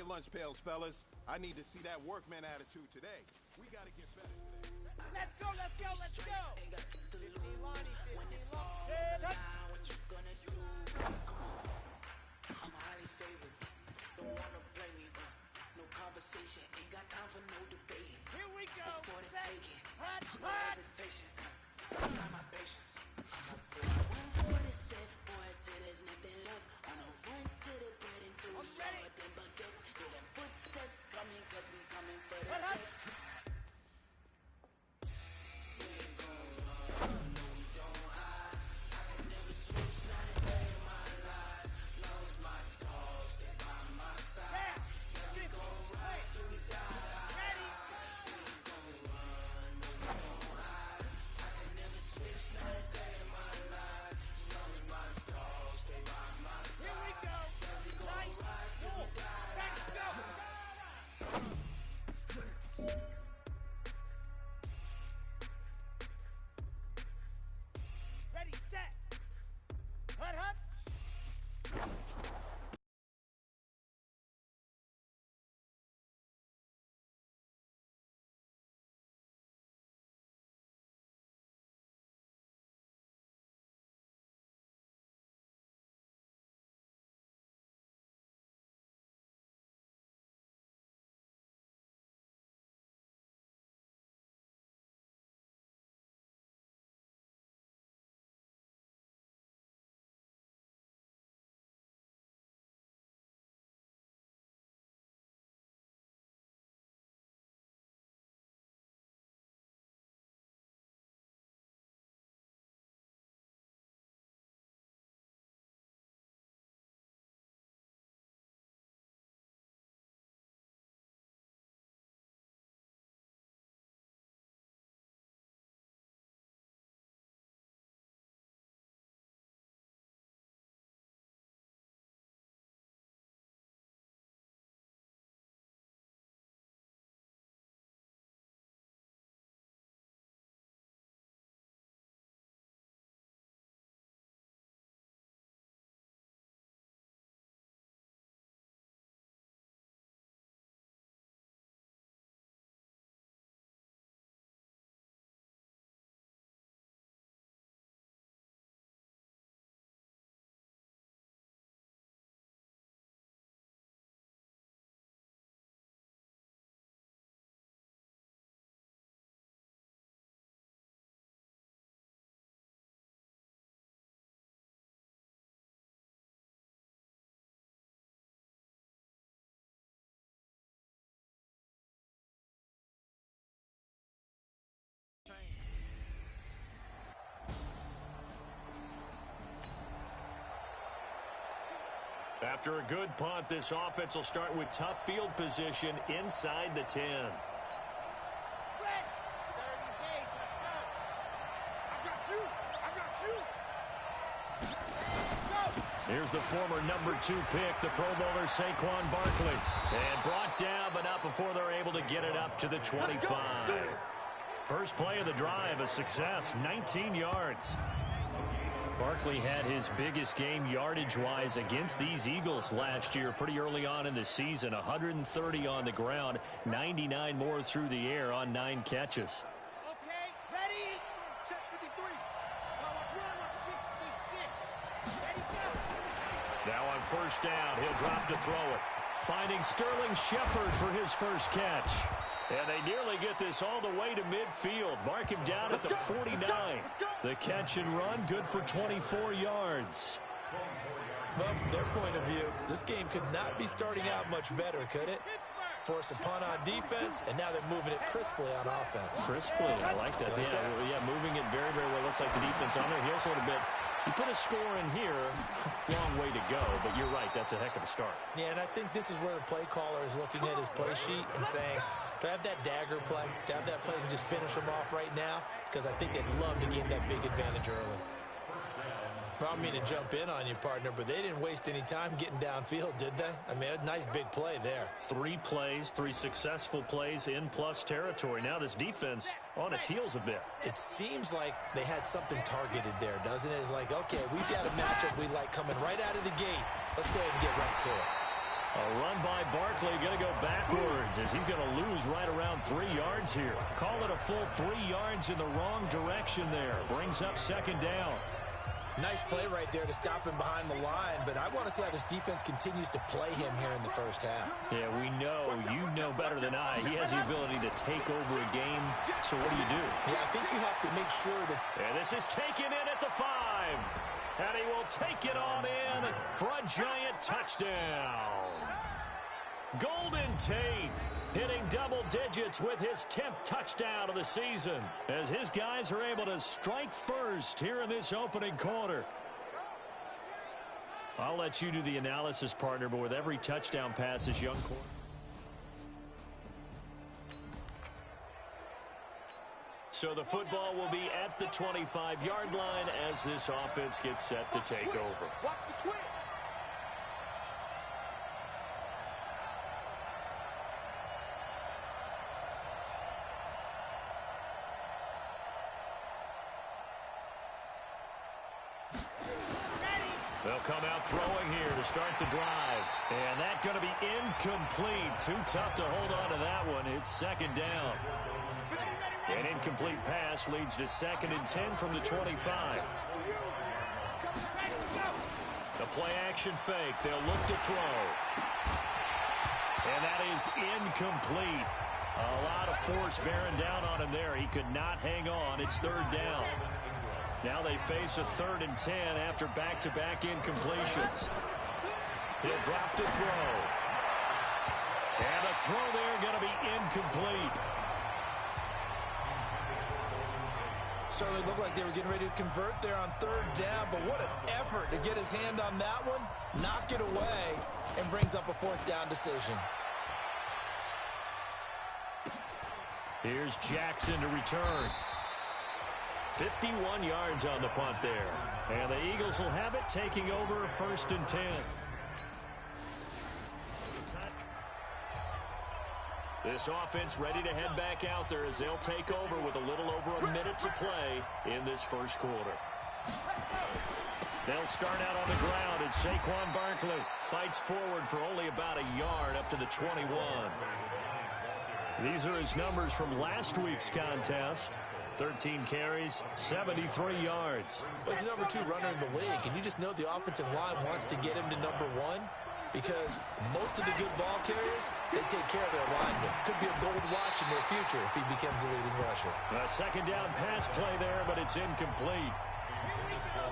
your lunch pails, fellas. I need to see that workman attitude today. We got to get better today. Let's go, let's go, let's go. 15 Lonnie, 15 Lonnie. What you gonna do? I'm highly favored. Don't wanna blame me. No conversation. Ain't got time for no debate. Here we go. It's for the taking. Hot, No hot. hesitation. Try my patience. I'm a boy. One for the set. Boy, till there's nothing left. On a run to the bread until we over them baguettes. Hear them footsteps coming, cause we coming for the Hot, hot. check. We ain't gon' run, no we don't hide. I can never switch, not a day in my life. Long as my dogs, they by my side. Yeah, we gon' ride till we die. Ready. We ain't gon' run, no we don't hide. I can never switch, not a day in my life. As long as my dogs, they by my side. Here we go. Yeah, we gon' Nice. ride till we die. Let's go. Ready, set. Hut, hut. After a good punt, this offense will start with tough field position inside the 10. Red. 30 days, let's go. I got you. I got you. And go. Here's the former number 2 pick, the Pro Bowler Saquon Barkley. And brought down, but not before they're able to get it up to the 25. First play of the drive, a success, 19 yards. Barkley had his biggest game yardage-wise against these Eagles last year pretty early on in the season. 130 on the ground, 99 more through the air on 9 catches. Okay, ready. Set 53. Now we're run 66. Ready, go. Now on first down, he'll drop to throw it. Finding Sterling Shepard for his first catch. And they nearly get this all the way to midfield. Mark him down at the 49. The catch and run, good for 24 yards. Well, from their point of view, this game could not be starting out much better, could it? Force a punt on defense, and now they're moving it crisply on offense. Crisply, I like that. Yeah, moving it very, very well. Looks like the defense on their heels a little bit. You put a score in here, long way to go, but you're right, that's a heck of a start. Yeah, and I think this is where the play caller is looking at his play sheet and saying, to have that dagger play, to have that play and just finish them off right now, because I think they'd love to gain that big advantage early. Well, I don't mean to jump in on you, partner, but they didn't waste any time getting downfield, did they? I mean, a nice big play there. 3 plays, 3 successful plays in plus territory. Now this defense on its heels a bit. It seems like they had something targeted there, doesn't it? It's like, okay, we've got a matchup we like coming right out of the gate. Let's go ahead and get right to it. A run by Barkley going to go backwards as he's going to lose right around 3 yards here. Call it a full 3 yards in the wrong direction there. Brings up second down. Nice play right there to stop him behind the line, but I want to see how this defense continues to play him here in the first half. Yeah, we know. You know better than I. He has the ability to take over a game. So what do you do? Yeah, I think you have to make sure that... And this is taken in at the 5. And he will take it on in for a giant touchdown. Golden Tate hitting double digits with his 10th touchdown of the season as his guys are able to strike first here in this opening quarter. I'll let you do the analysis, partner, but with every touchdown pass, this young quarterback. So the football will be at the 25-yard line as this offense gets set to take over. Watch the twitch. They'll come out throwing here to start the drive. And that's going to be incomplete. Too tough to hold on to that one. It's second down. An incomplete pass leads to 2nd and 10 from the 25. The play-action fake. They'll look to throw. And that is incomplete. A lot of force bearing down on him there. He could not hang on. It's 3rd down. Now they face a 3rd and 10 after back-to-back incompletions. He'll drop to throw. And the throw there going to be incomplete. Certainly looked like they were getting ready to convert there on 3rd down, but what an effort to get his hand on that one, knock it away, and brings up a 4th down decision. Here's Jackson to return. 51 yards on the punt there. And the Eagles will have it, taking over 1st and 10. This offense ready to head back out there as they'll take over with a little over a minute to play in this first quarter. They'll start out on the ground, and Saquon Barkley fights forward for only about a yard up to the 21. These are his numbers from last week's contest. 13 carries, 73 yards. Well, he's the number 2 runner in the league, and you just know the offensive line wants to get him to number 1 because most of the good ball carriers, they take care of their linemen. Could be a gold watch in their future if he becomes a leading rusher. A 2nd down pass play there, but it's incomplete.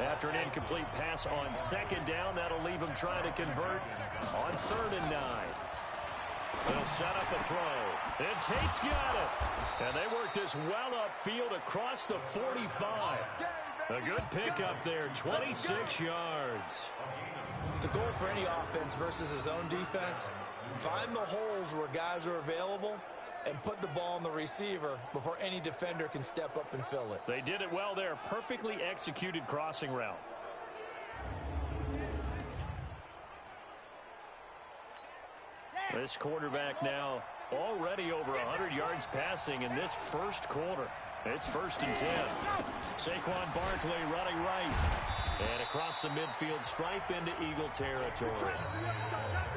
After an incomplete pass on 2nd down, that'll leave him trying to convert on 3rd and 9. They'll set up a throw. And Tate's got it. And they work this well upfield across the 45. A good pickup there, 26 yards. The goal for any offense versus his own defense, find the holes where guys are available and put the ball on the receiver before any defender can step up and fill it. They did it well there. Perfectly executed crossing route. This quarterback now already over 100 yards passing in this first quarter. It's 1st and 10. Saquon Barkley running right. And across the midfield stripe into Eagle territory.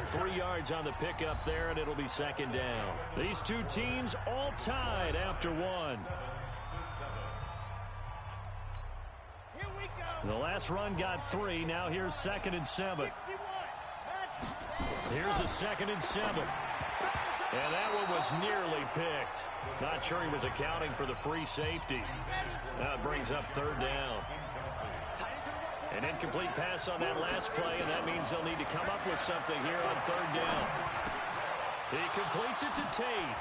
3 yards on the pickup there, and it'll be 2nd down. These two teams all tied after 1. The last run got 3. Now here's 2nd and 7. Here's a 2nd and 7. And that one was nearly picked. Not sure he was accounting for the free safety. Now it brings up 3rd down. An incomplete pass on that last play, and that means they'll need to come up with something here on 3rd down. He completes it to Tate.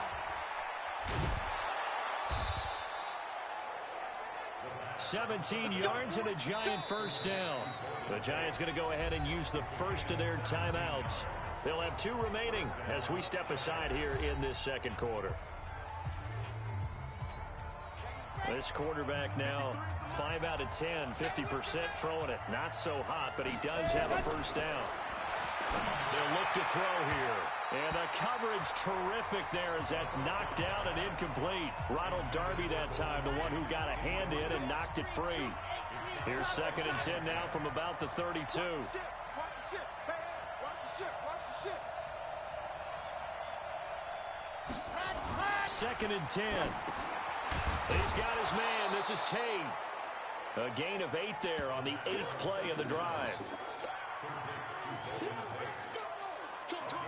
"17 yards and a giant 1st down." The Giants going to go ahead and use the first of their timeouts. They'll have 2 remaining as we step aside here in this 2nd quarter. This quarterback now 5 out of 10, 50% throwing it. Not so hot, but he does have a 1st down. They'll look to throw here. And the coverage terrific there as that's knocked down and incomplete. Ronald Darby that time, the one who got a hand in and knocked it free. Here's 2nd and 10 now from about the 32. 2nd and 10. He's got his man. This is Tate. A gain of 8 there on the 8th play of the drive.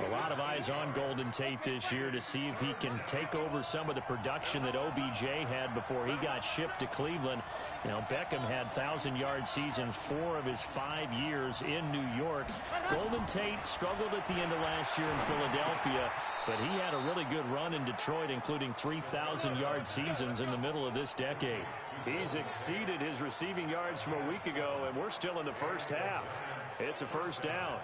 A lot of eyes on Golden Tate this year to see if he can take over some of the production that OBJ had before he got shipped to Cleveland. Now, Beckham had 1,000-yard seasons 4 of his 5 years in New York. Golden Tate struggled at the end of last year in Philadelphia, but he had a really good run in Detroit, including 3,000-yard seasons in the middle of this decade. He's exceeded his receiving yards from a week ago, and we're still in the first half. It's a first down.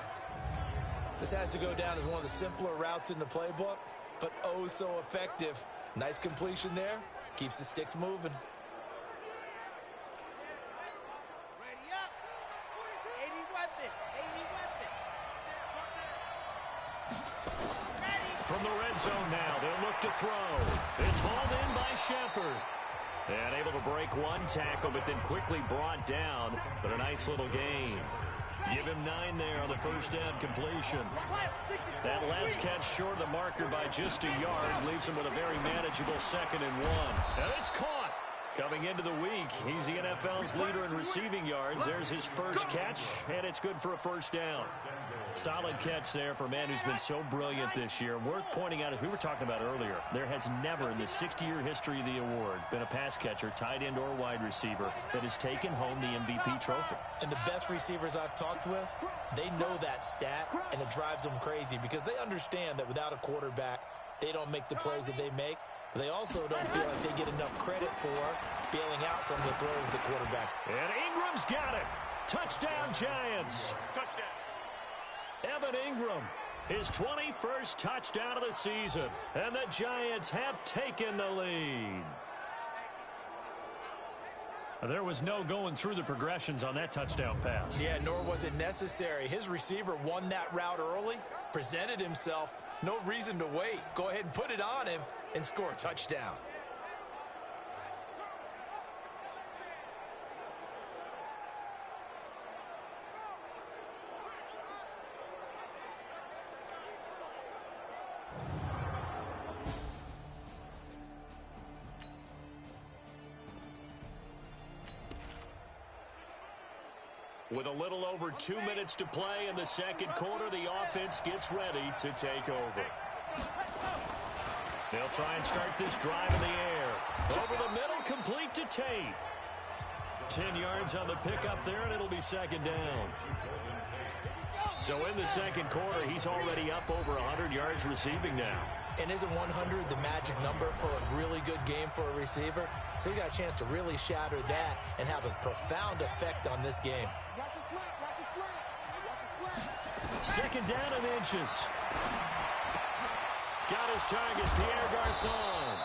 This has to go down as one of the simpler routes in the playbook, but oh so effective. Nice completion there. Keeps the sticks moving. Ready up. 80 weapon. 80 weapon. Ready. From the red zone now, they'll look to throw. It's hauled in by Shepard. And able to break one tackle, but then quickly brought down. But a nice little gain. Give him 9 there on the first down completion. That last catch short of the marker by just a yard leaves him with a very manageable 2nd and 1. And it's caught. Coming into the week, he's the NFL's leader in receiving yards. There's his first catch, and it's good for a first down. Solid catch there for a man who's been so brilliant this year. Worth pointing out, as we were talking about earlier, there has never in the 60-year history of the award been a pass catcher, tight end or wide receiver that has taken home the MVP trophy. And the best receivers I've talked with, they know that stat, and it drives them crazy because they understand that without a quarterback, they don't make the plays that they make. But they also don't feel like they get enough credit for bailing out some of the throws the quarterbacks. And Ingram's got it. Touchdown, Giants. Touchdown. Evan Ingram, his 21st touchdown of the season. And the Giants have taken the lead. There was no going through the progressions on that touchdown pass. Yeah, nor was it necessary. His receiver won that route early, presented himself. No reason to wait. Go ahead and put it on him and score a touchdown. With a little over 2 minutes to play in the second quarter, the offense gets ready to take over. They'll try and start this drive in the air. Over the middle, complete to Tate. 10 yards on the pickup there, and it'll be 2nd down. So in the second quarter, he's already up over 100 yards receiving now. And isn't 100 the magic number for a really good game for a receiver? So he got a chance to really shatter that and have a profound effect on this game. Watch a slap. Watch a slap. Watch a slap. 2nd down and inches. Got his target, Pierre Garçon.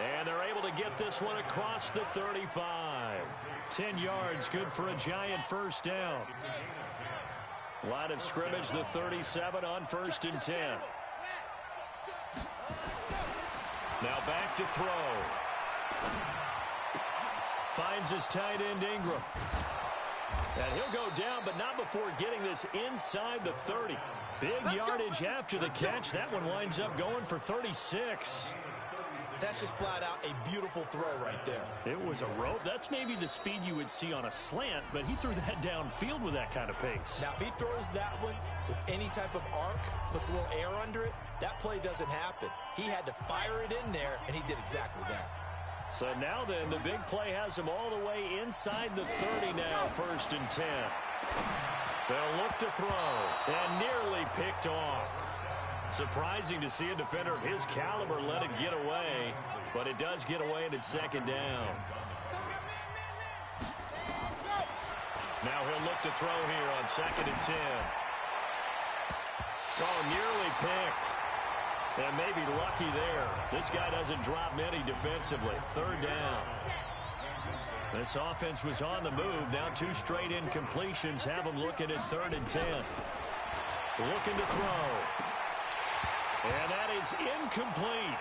And they're able to get this one across the 35. 10 yards, good for a Giant first down. Line of scrimmage, the 37 on 1st and 10. Now back to throw. Finds his tight end Ingram. And he'll go down, but not before getting this inside the 30. Big yardage after the catch. That one winds up going for 36. That's just flat out a beautiful throw right there. It was a rope. That's maybe the speed you would see on a slant, but he threw that downfield with that kind of pace. Now, if he throws that one with any type of arc, puts a little air under it, that play doesn't happen. He had to fire it in there, and he did exactly that. So now then, the big play has him all the way inside the 30 now, 1st and 10. They'll look to throw, and nearly picked off. Surprising to see a defender of his caliber let it get away, but it does get away and it's 2nd down. Now he'll look to throw here on 2nd and 10. Oh, nearly picked. And maybe lucky there. This guy doesn't drop many defensively. 3rd down. This offense was on the move. Now 2 straight incompletions have them looking at 3rd and 10. Looking to throw. And that is incomplete.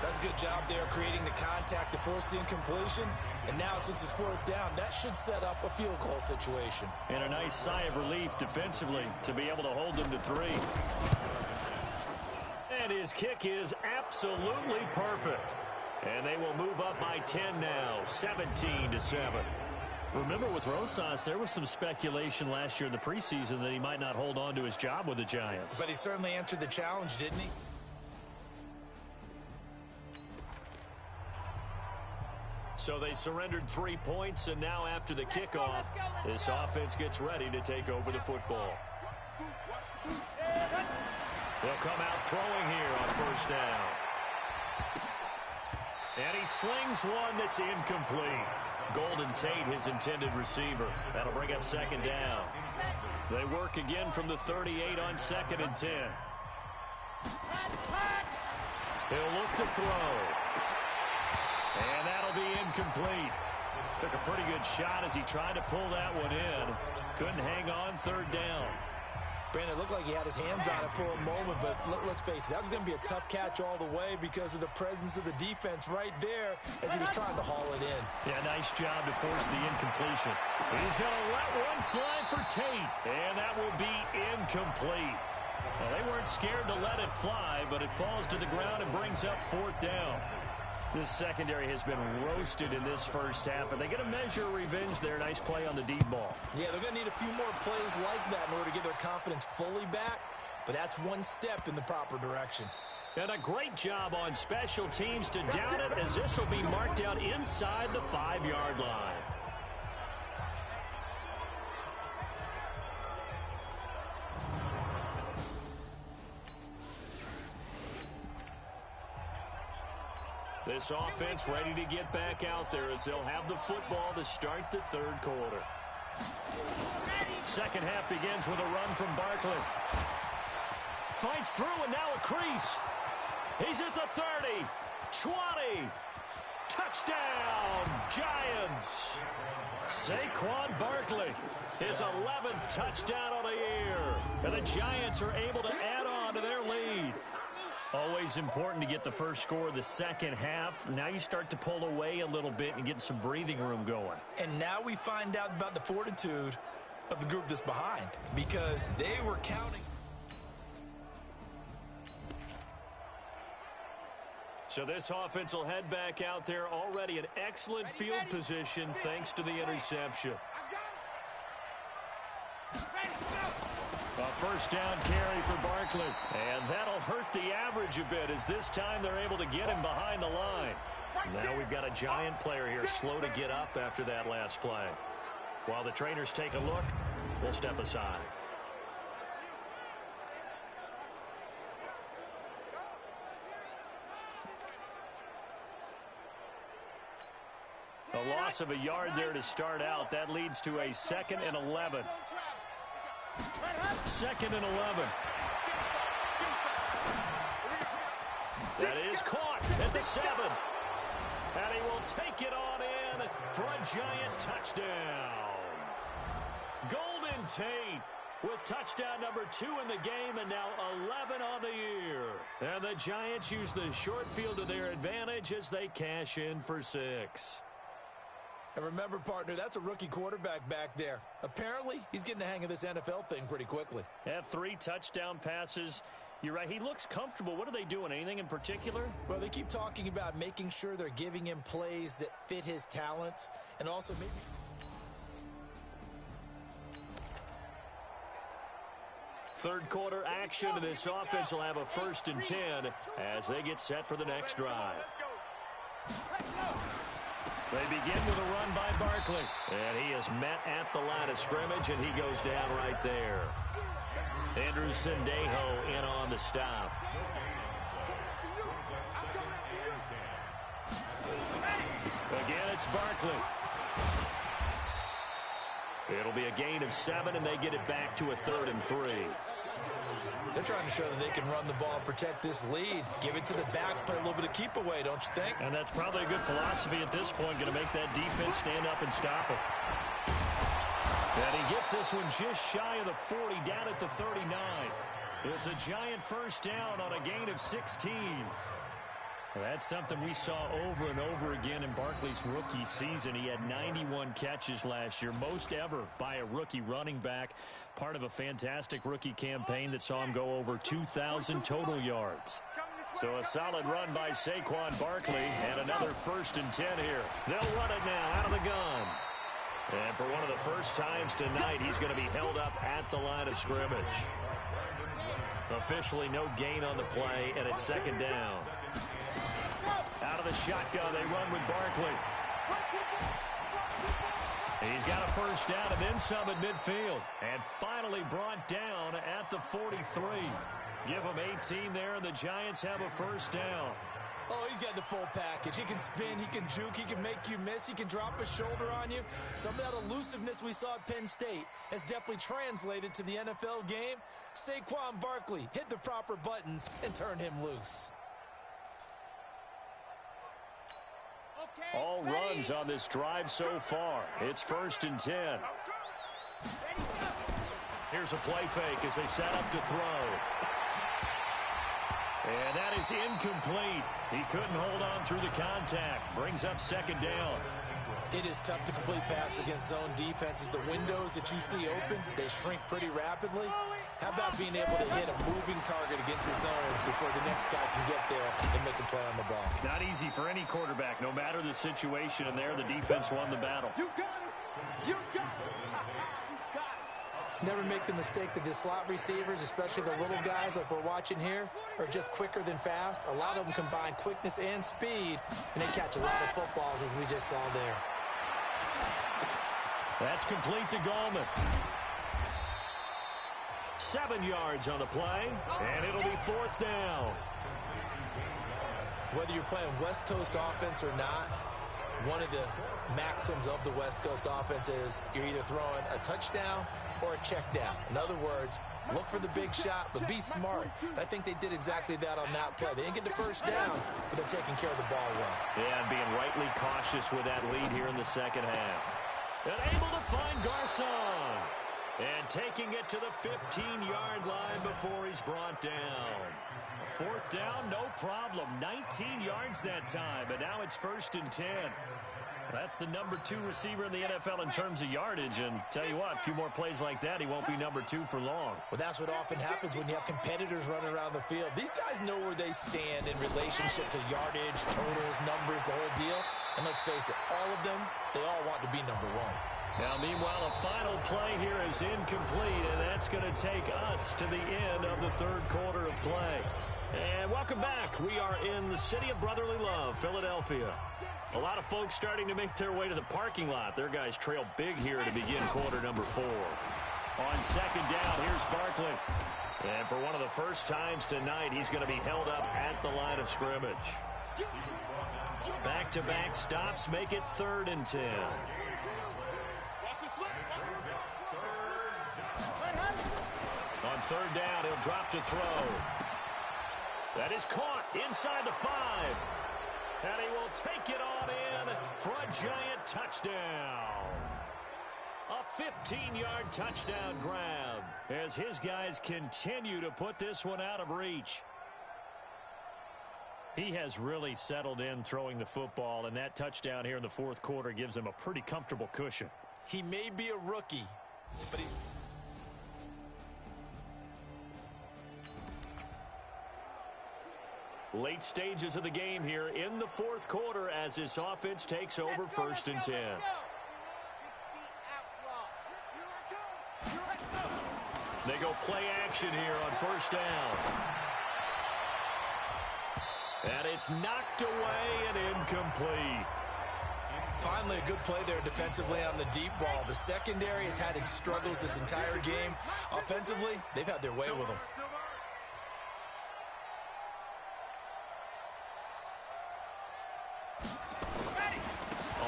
That's good job there creating the contact to force the incompletion. And now, since it's fourth down, that should set up a field goal situation. And a nice sigh of relief defensively to be able to hold them to 3. And his kick is absolutely perfect. And they will move up by 10 now, 17-7. Remember, with Rosas, there was some speculation last year in the preseason that he might not hold on to his job with the Giants. But he certainly answered the challenge, didn't he? So they surrendered 3 points, and now after the kickoff, this offense gets ready to take over the football. They'll come out throwing here on first down. And he slings one that's incomplete. Golden Tate, his intended receiver. That'll bring up second down. They work again from the 38 on 2nd and 10. He'll look to throw. And that'll be incomplete. Took a pretty good shot as he tried to pull that one in. Couldn't hang on 3rd down. Brandon, it looked like he had his hands on it for a moment, but let's face it, that was going to be a tough catch all the way because of the presence of the defense right there as he was trying to haul it in. Yeah, nice job to force the incompletion. He's going to let one fly for Tate, and that will be incomplete. Well, they weren't scared to let it fly, but it falls to the ground and brings up 4th down. This secondary has been roasted in this first half, but they get a measure of revenge there. Nice play on the deep ball. Yeah, they're going to need a few more plays like that in order to get their confidence fully back, but that's one step in the proper direction. And a great job on special teams to down it, as this will be marked out inside the 5-yard line. This offense ready to get back out there as they'll have the football to start the 3rd quarter. Second half begins with a run from Barkley. Fights through and now a crease. He's at the 30, 20. Touchdown, Giants. Saquon Barkley, his 11th touchdown of the year. And the Giants are able to add on to their lead. Always important to get the first score of the second half. Now you start to pull away a little bit and get some breathing room going. And now we find out about the fortitude of the group that's behind because they were counting. So this offense will head back out there already in excellent field position thanks to the interception. A first down carry for Barkley. And that'll hurt the average a bit as this time they're able to get him behind the line. Now we've got a Giant player here slow to get up after that last play. While the trainers take a look, we'll step aside. A loss of a yard there to start out. That leads to a 2nd and 11. 2nd and 11. That is caught at the 7. And he will take it on in for a Giant touchdown. Golden Tate with touchdown number 2 in the game and now 11 on the year. And the Giants use the short field to their advantage as they cash in for 6. And remember, partner, that's a rookie quarterback back there. Apparently, he's getting the hang of this NFL thing pretty quickly. Have 3 touchdown passes. You're right. He looks comfortable. What are they doing? Anything in particular? Well, they keep talking about making sure they're giving him plays that fit his talents and also maybe... Third quarter action, and this offense will have a 1st and 10 as they get set for the next drive. They begin with a run by Barkley. And he is met at the line of scrimmage, and he goes down right there. Andrew Sendejo in on the stop. Again, it's Barkley. It'll be a gain of 7, and they get it back to a 3rd and 3. They're trying to show that they can run the ball and protect this lead. Give it to the backs, play a little bit of keep away, don't you think? And that's probably a good philosophy at this point, going to make that defense stand up and stop him. And he gets this one just shy of the 40, down at the 39. It's a Giant first down on a gain of 16. That's something we saw over and over again in Barkley's rookie season. He had 91 catches last year, most ever by a rookie running back, part of a fantastic rookie campaign that saw him go over 2,000 total yards. So a solid run by Saquon Barkley, and another 1st and 10 here. They'll run it now out of the gun. And for one of the first times tonight, he's going to be held up at the line of scrimmage. Officially no gain on the play, and it's 2nd down. Out of the shotgun, they run with Barkley. He's got a 1st down and then some at midfield. And finally brought down at the 43. Give him 18 there, and the Giants have a 1st down. Oh, he's got the full package. He can spin, he can juke, he can make you miss, he can drop his shoulder on you. Some of that elusiveness we saw at Penn State has definitely translated to the NFL game. Saquon Barkley hit the proper buttons and turn him loose. All runs on this drive so far. It's 1st and 10. Here's a play fake as they set up to throw. And that is incomplete. He couldn't hold on through the contact. Brings up 2nd down. It is tough to complete pass against zone defenses. The windows that you see open, they shrink pretty rapidly. How about being able to hit a moving target against his zone before the next guy can get there and make a play on the ball? Not easy for any quarterback. No matter the situation, and there the defense won the battle. You got it. You got it. You got it. Never make the mistake that the slot receivers, especially the little guys like we're watching here, are just quicker than fast. A lot of them combine quickness and speed, and they catch a lot of footballs, as we just saw there. That's complete to Gallman. 7 yards on the play, and it'll be 4th down. Whether you're playing West Coast offense or not, one of the maxims of the West Coast offense is you're either throwing a touchdown or a check down. In other words, look for the big shot, but be smart. I think they did exactly that on that play. They didn't get the 1st down, but they're taking care of the ball well. Yeah, and being rightly cautious with that lead here in the 2nd half. And able to find Garcon. And taking it to the 15-yard line before he's brought down. 4th down, no problem. 19 yards that time, but now it's 1st and 10. That's the number 2 receiver in the NFL in terms of yardage, and tell you what, a few more plays like that, he won't be number 2 for long. Well, that's what often happens when you have competitors running around the field. These guys know where they stand in relationship to yardage, totals, numbers, the whole deal. And let's face it, all of them, they all want to be number 1. Now, meanwhile, a final play here is incomplete, and that's going to take us to the end of the 3rd quarter of play. And welcome back. We are in the city of brotherly love, Philadelphia. A lot of folks starting to make their way to the parking lot. Their guys trail big here to begin quarter number 4. On 2nd down, here's Barkley. And for one of the first times tonight, he's going to be held up at the line of scrimmage. Back-to-back stops make it 3rd and 10. On 3rd down, he'll drop to throw. That is caught inside the 5. And he will take it on in for a giant touchdown. A 15-yard touchdown grab as his guys continue to put this one out of reach. He has really settled in throwing the football, and that touchdown here in the 4th quarter gives him a pretty comfortable cushion. He may be a rookie, but he's... Late stages of the game here in the 4th quarter as this offense takes over 1st and 10. They go play action here on 1st down. And it's knocked away and incomplete. Finally, a good play there defensively on the deep ball. The secondary has had its struggles this entire game. Offensively, they've had their way with them.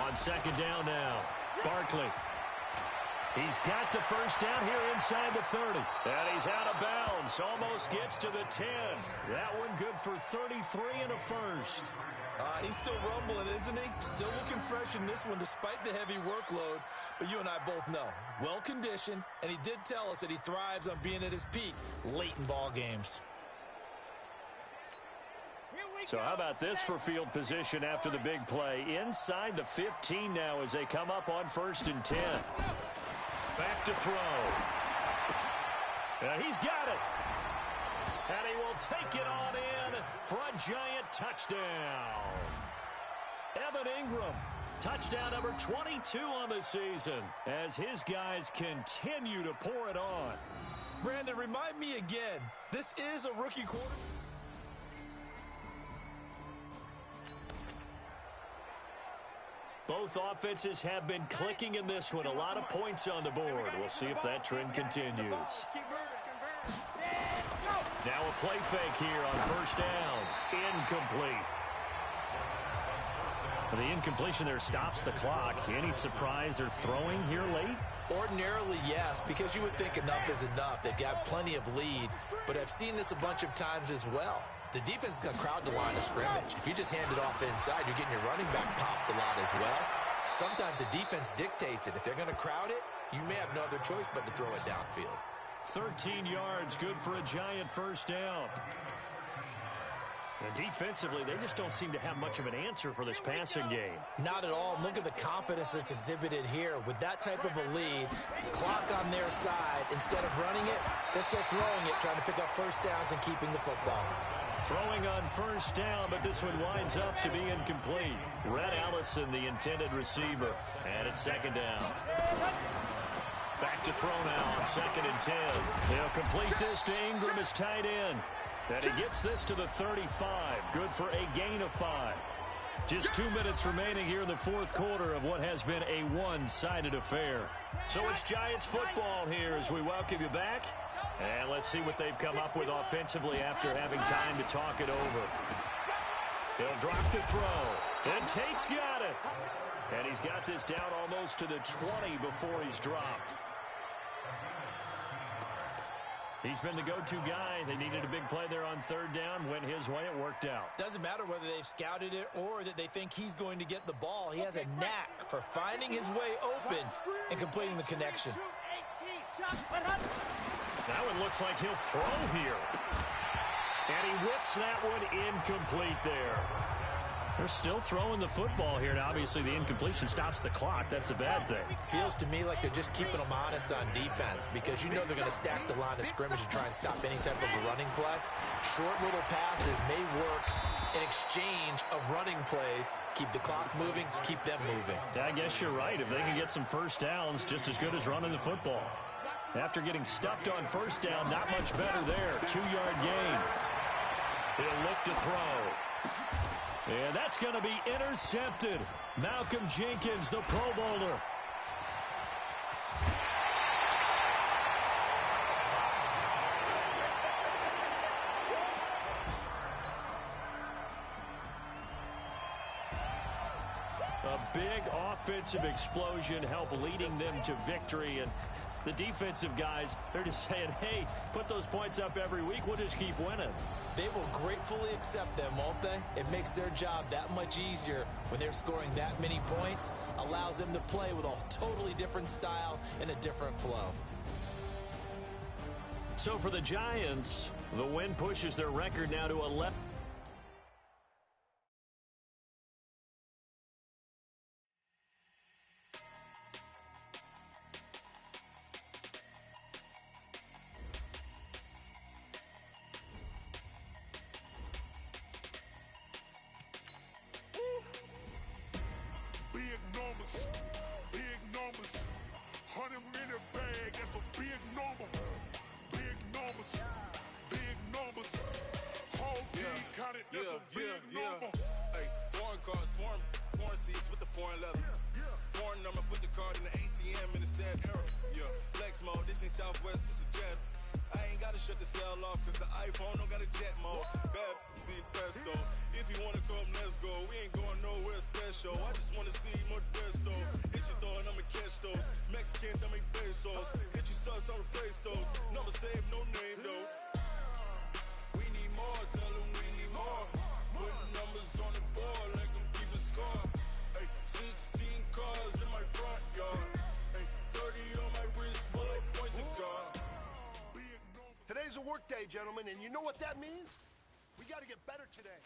On 2nd down now, Barkley. He's got the 1st down here inside the 30. And he's out of bounds. Almost gets to the 10. That one good for 33 and a 1st. He's still rumbling, isn't he? Still looking fresh in this one despite the heavy workload. But you and I both know, well-conditioned, and he did tell us that he thrives on being at his peak late in ball games. Here we So how about this for field position after the big play? Inside the 15 now as they come up on 1st and 10. Back to throw. He's got it. And he will take it on in for a giant touchdown. Evan Ingram, touchdown number 22 on the season as his guys continue to pour it on. Brandon, remind me again, this is a rookie quarter. Both offenses have been clicking in this one. A lot of points on the board. We'll see if that trend continues. Now a play fake here on 1st down. Incomplete. The incompletion there stops the clock. Any surprise they're throwing here late? Ordinarily, yes, because you would think enough is enough. They've got plenty of lead, but I've seen this a bunch of times as well. The defense is going to crowd the line of scrimmage. If you just hand it off inside, you're getting your running back popped a lot as well. Sometimes the defense dictates it. If they're going to crowd it, you may have no other choice but to throw it downfield. 13 yards, good for a giant 1st down. And defensively, they just don't seem to have much of an answer for this passing game. Not at all. Look at the confidence that's exhibited here. With that type of a lead, clock on their side, instead of running it, they're still throwing it, trying to pick up 1st downs and keeping the football. Throwing on 1st down, but this one winds up to be incomplete. Red Allison, the intended receiver, and it's 2nd down. Back to throw now on 2nd and 10. They'll complete this to Ingram as tight end. And he gets this to the 35. Good for a gain of 5. Just 2 minutes remaining here in the 4th quarter of what has been a one-sided affair. So it's Giants football here as we welcome you back. And let's see what they've come up with offensively after having time to talk it over. He'll drop the throw. And Tate's got it. And he's got this down almost to the 20 before he's dropped. He's been the go-to guy. They needed a big play there on 3rd down. Went his way. It worked out. Doesn't matter whether they've scouted it or that they think he's going to get the ball. He has a knack for finding his way open and completing the connection. That one looks like he'll throw here. And he whips that one incomplete there. They're still throwing the football here. Now, obviously, the incompletion stops the clock. That's a bad thing. Feels to me like they're just keeping them honest on defense because you know they're going to stack the line of scrimmage and try and stop any type of a running play. Short little passes may work in exchange of running plays. Keep the clock moving, keep them moving. I guess you're right. If they can get some 1st downs, just as good as running the football. After getting stuffed on 1st down, not much better there. 2-yard gain. He'll look to throw. And that's going to be intercepted. Malcolm Jenkins, the Pro Bowler. A big offensive explosion helped leading them to victory. And the defensive guys, they're just saying, hey, put those points up every week. We'll just keep winning. They will gratefully accept them, won't they? It makes their job that much easier when they're scoring that many points. Allows them to play with a totally different style and a different flow. So for the Giants, the win pushes their record now to 11. Big numbers, 100-minute bag, that's a big number. Big numbers, whole team counted, that's a big number. Hey, foreign cars, foreign seats with the foreign leather. Foreign number, put the card in the ATM in the sad era. Yeah, flex mode, this ain't Southwest, this is Jet. I ain't gotta shut the cell off, cause the iPhone don't got a jet mode. Bad be pesto. If you wanna come, let's go. We ain't going nowhere special. I just wanna see more desto. Hit your throw and I'ma catch those. Mexican, dummy pesos. Hit your sus, I'll replace those. Number save, no name though. We need more, tell them we need more. Putting numbers on the board, like them keep a score. Hey, 16 cars in my front yard. Hey, 30 on my wrist, bullet pointed guard. Today's a work day, gentlemen, and you know what that means? We got to get better today.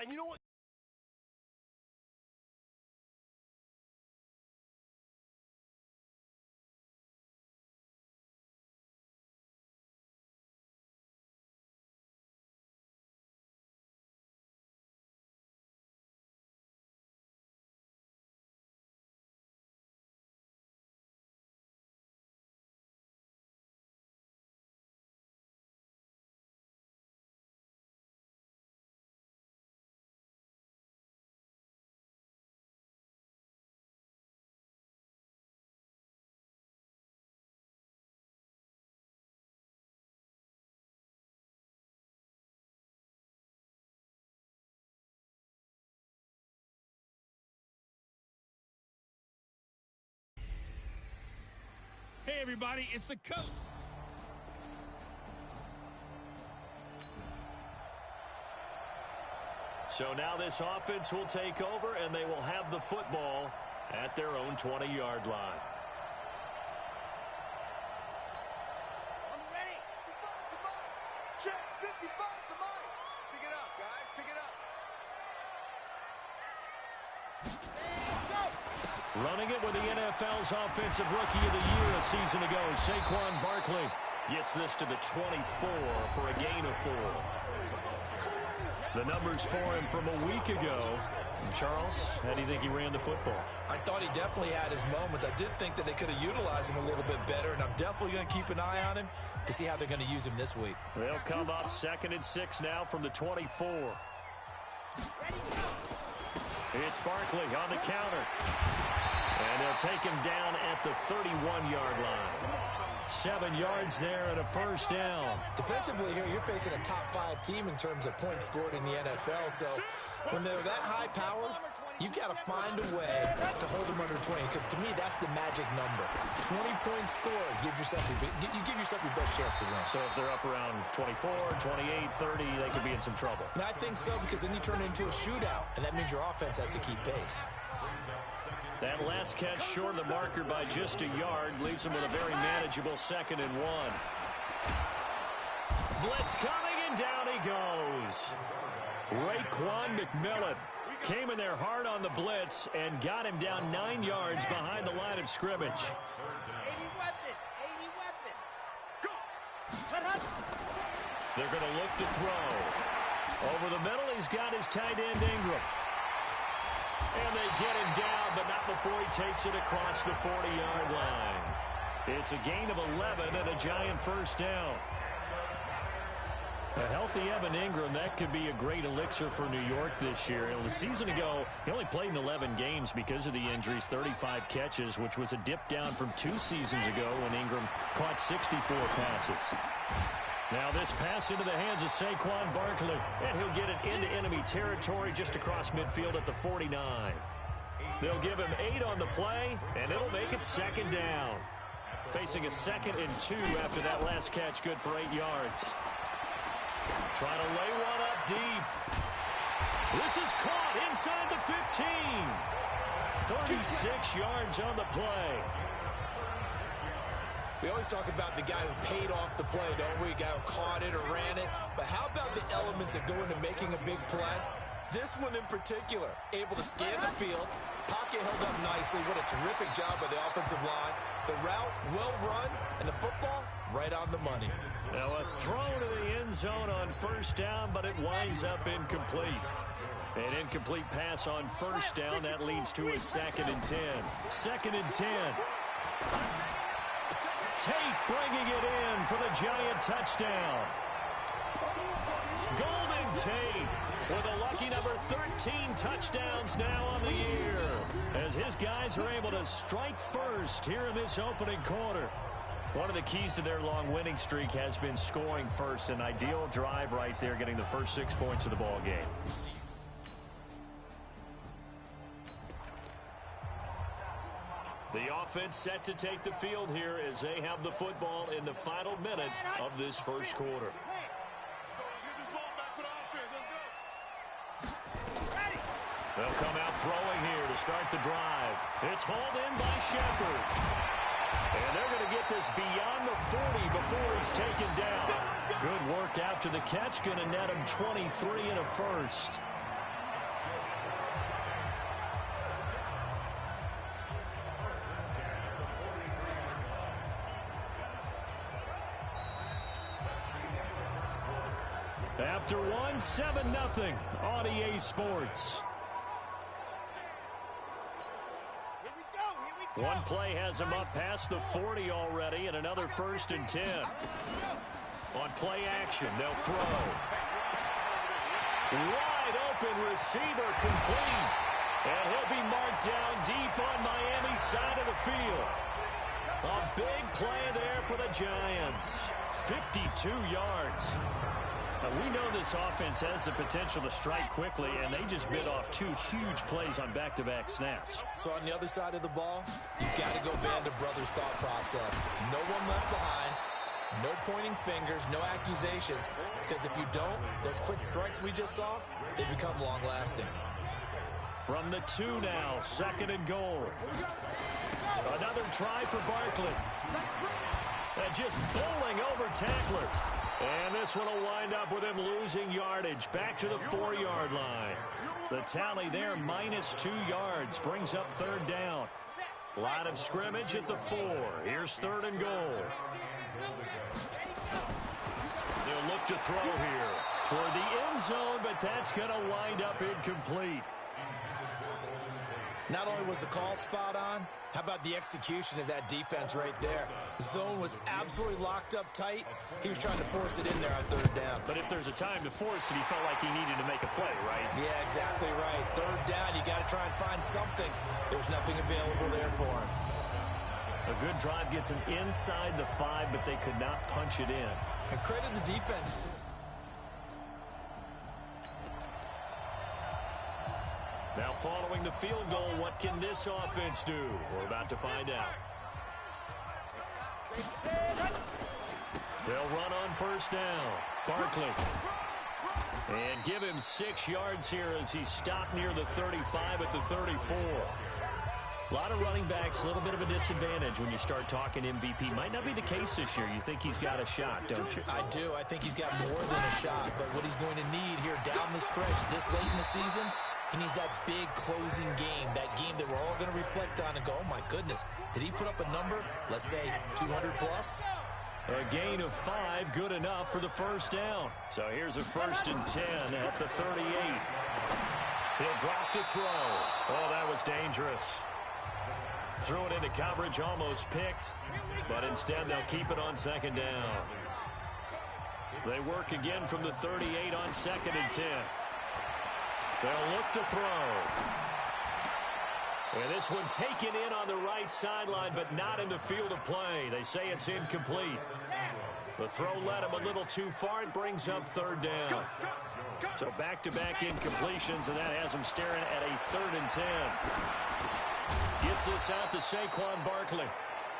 And you know what? Hey, everybody, it's the coach. So now this offense will take over, and they will have the football at their own 20-yard line. On the ready. Check 55, come on. Pick it up, guys, pick it up. Running it with the NFL's Offensive Rookie of the Year a season ago, Saquon Barkley gets this to the 24 for a gain of 4. The numbers for him from a week ago. Charles, how do you think he ran the football? I thought he definitely had his moments. I did think that they could have utilized him a little bit better, and I'm definitely going to keep an eye on him to see how they're going to use him this week. They'll come up 2nd and 6 now from the 24. It's Barkley on the counter. And they'll take him down at the 31-yard line. 7 yards there and a first down. Defensively here, you're facing a top-5 team in terms of points scored in the NFL. So when they're that high-powered, you've got to find a way to hold them under 20. Because to me, that's the magic number. 20 points scored, you give yourself your best chance to win. So if they're up around 24, 28, 30, they could be in some trouble. I think so, because then you turn it into a shootout, and that means your offense has to keep pace. That last catch short of the marker by just a yard leaves him with a very manageable 2nd and 1. Blitz coming, and down he goes. Raekwon McMillan came in there hard on the blitz and got him down 9 yards behind the line of scrimmage. 80 weapons. Go. They're going to look to throw. Over the middle, he's got his tight end Ingram. And they get him down, but not before he takes it across the 40-yard line. It's a gain of 11 and a giant first down. A healthy Evan Ingram, that could be a great elixir for New York this year. The season ago, he only played in 11 games because of the injuries, 35 catches, which was a dip down from 2 seasons ago when Ingram caught 64 passes. Now this pass into the hands of Saquon Barkley, and he'll get it into enemy territory just across midfield at the 49. They'll give him 8 on the play, and it'll make it 2nd down. Facing a 2nd and 2 after that last catch, good for 8 yards. Trying to lay one up deep. This is caught inside the 15. 36 yards on the play. We always talk about the guy who paid off the play, don't we? The guy who caught it or ran it. But how about the elements that go into making a big play? This one in particular, able to scan the field, pocket held up nicely. What a terrific job by the offensive line. The route, well run, and the football, right on the money. Now a throw to the end zone on first down, but it winds up incomplete. An incomplete pass on first down. That leads to a 2nd and 10. 2nd and 10. Tate bringing it in for the giant touchdown. Golden Tate with a lucky number 13 touchdowns now on the year, as his guys are able to strike first here in this opening quarter. One of the keys to their long winning streak has been scoring first. An ideal drive right there, getting the first 6 points of the ball game. The offense set to take the field here as they have the football in the final minute of this first quarter. They'll come out throwing here to start the drive. It's hauled in by Shepard. And they're going to get this beyond the 40 before he's taken down. Good work after the catch. Going to net him 23 and a first. After one, 7-0 on EA Sports. One play has him up past the 40 already, and another 1st and 10. On play action, they'll throw. Wide open receiver complete. And he'll be marked down deep on Miami's side of the field. A big play there for the Giants. 52 yards. Now, we know this offense has the potential to strike quickly, and they just bit off 2 huge plays on back-to-back snaps. So on the other side of the ball, you've got to go band of brothers' thought process. No one left behind. No pointing fingers, no accusations, because if you don't, those quick strikes we just saw, they become long-lasting. From the 2 now, 2nd and goal. Another try for Barkley. And just bowling over tacklers. And this one will wind up with him losing yardage. Back to the 4-yard line. The tally there, -2 yards, brings up 3rd down. Line of scrimmage at the 4. Here's 3rd and goal. They'll look to throw here toward the end zone, but that's going to wind up incomplete. Not only was the call spot on, how about the execution of that defense right there? The zone was absolutely locked up tight. He was trying to force it in there on 3rd down. But if there's a time to force it, he felt like he needed to make a play, right? Yeah, exactly right. 3rd down, you got to try and find something. There's nothing available there for him. A good drive gets him inside the 5, but they could not punch it in. And credit the defense, too. Now following the field goal, what can this offense do? We're about to find out. They'll run on 1st down. Barkley. And give him 6 yards here as he's stopped near the 35 at the 34. A lot of running backs, a little bit of a disadvantage when you start talking MVP. Might not be the case this year. You think he's got a shot, don't you? I do. I think he's got more than a shot. But what he's going to need here down the stretch this late in the season, he needs that big closing game, that game that we're all going to reflect on and go, oh, my goodness, did he put up a number, let's say, 200 plus? A gain of 5, good enough for the 1st down. So here's a 1st and 10 at the 38. He'll drop to throw. Oh, that was dangerous. Threw it into coverage, almost picked, but instead they'll keep it on 2nd down. They work again from the 38 on 2nd and 10. They'll look to throw. And this one taken in on the right sideline, but not in the field of play. They say it's incomplete. The throw led him a little too far. It brings up 3rd down. So back-to-back incompletions, and that has him staring at a 3rd and 10. Gets this out to Saquon Barkley.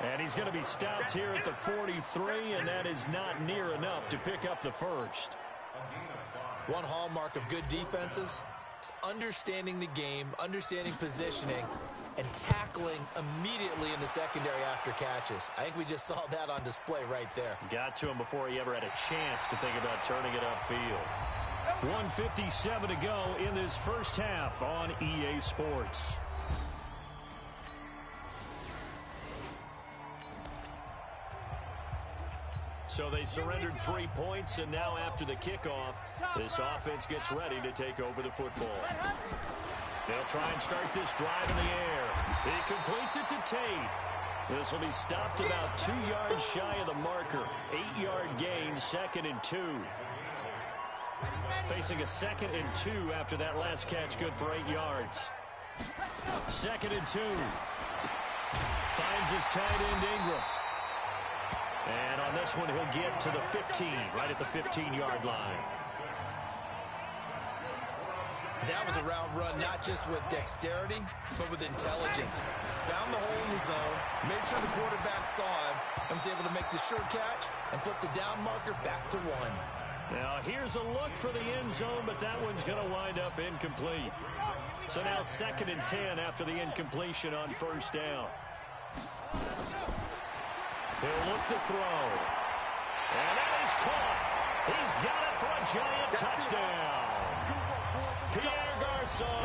And he's going to be stopped here at the 43, and that is not near enough to pick up the 1st. One hallmark of good defenses is understanding the game, understanding positioning, and tackling immediately in the secondary after catches. I think we just saw that on display right there. Got to him before he ever had a chance to think about turning it upfield. 1:57 to go in this 1st half on EA Sports. So they surrendered 3 points, and now after the kickoff, this offense gets ready to take over the football. They'll try and start this drive in the air. He completes it to Tate. This will be stopped about 2 yards shy of the marker. 8-yard gain, 2nd and 2. Facing a 2nd and 2 after that last catch, good for 8 yards. 2nd and 2. Finds his tight end Ingram. And on this one, he'll get to the 15, right at the 15-yard line. That was a route run, not just with dexterity, but with intelligence. Found the hole in the zone, made sure the quarterback saw him, and was able to make the sure catch and flip the down marker back to 1. Now, here's a look for the end zone, but that one's going to wind up incomplete. So now 2nd and 10 after the incompletion on 1st down. He'll look to throw. And that is caught. He's got it for a giant touchdown. Pierre Garçon.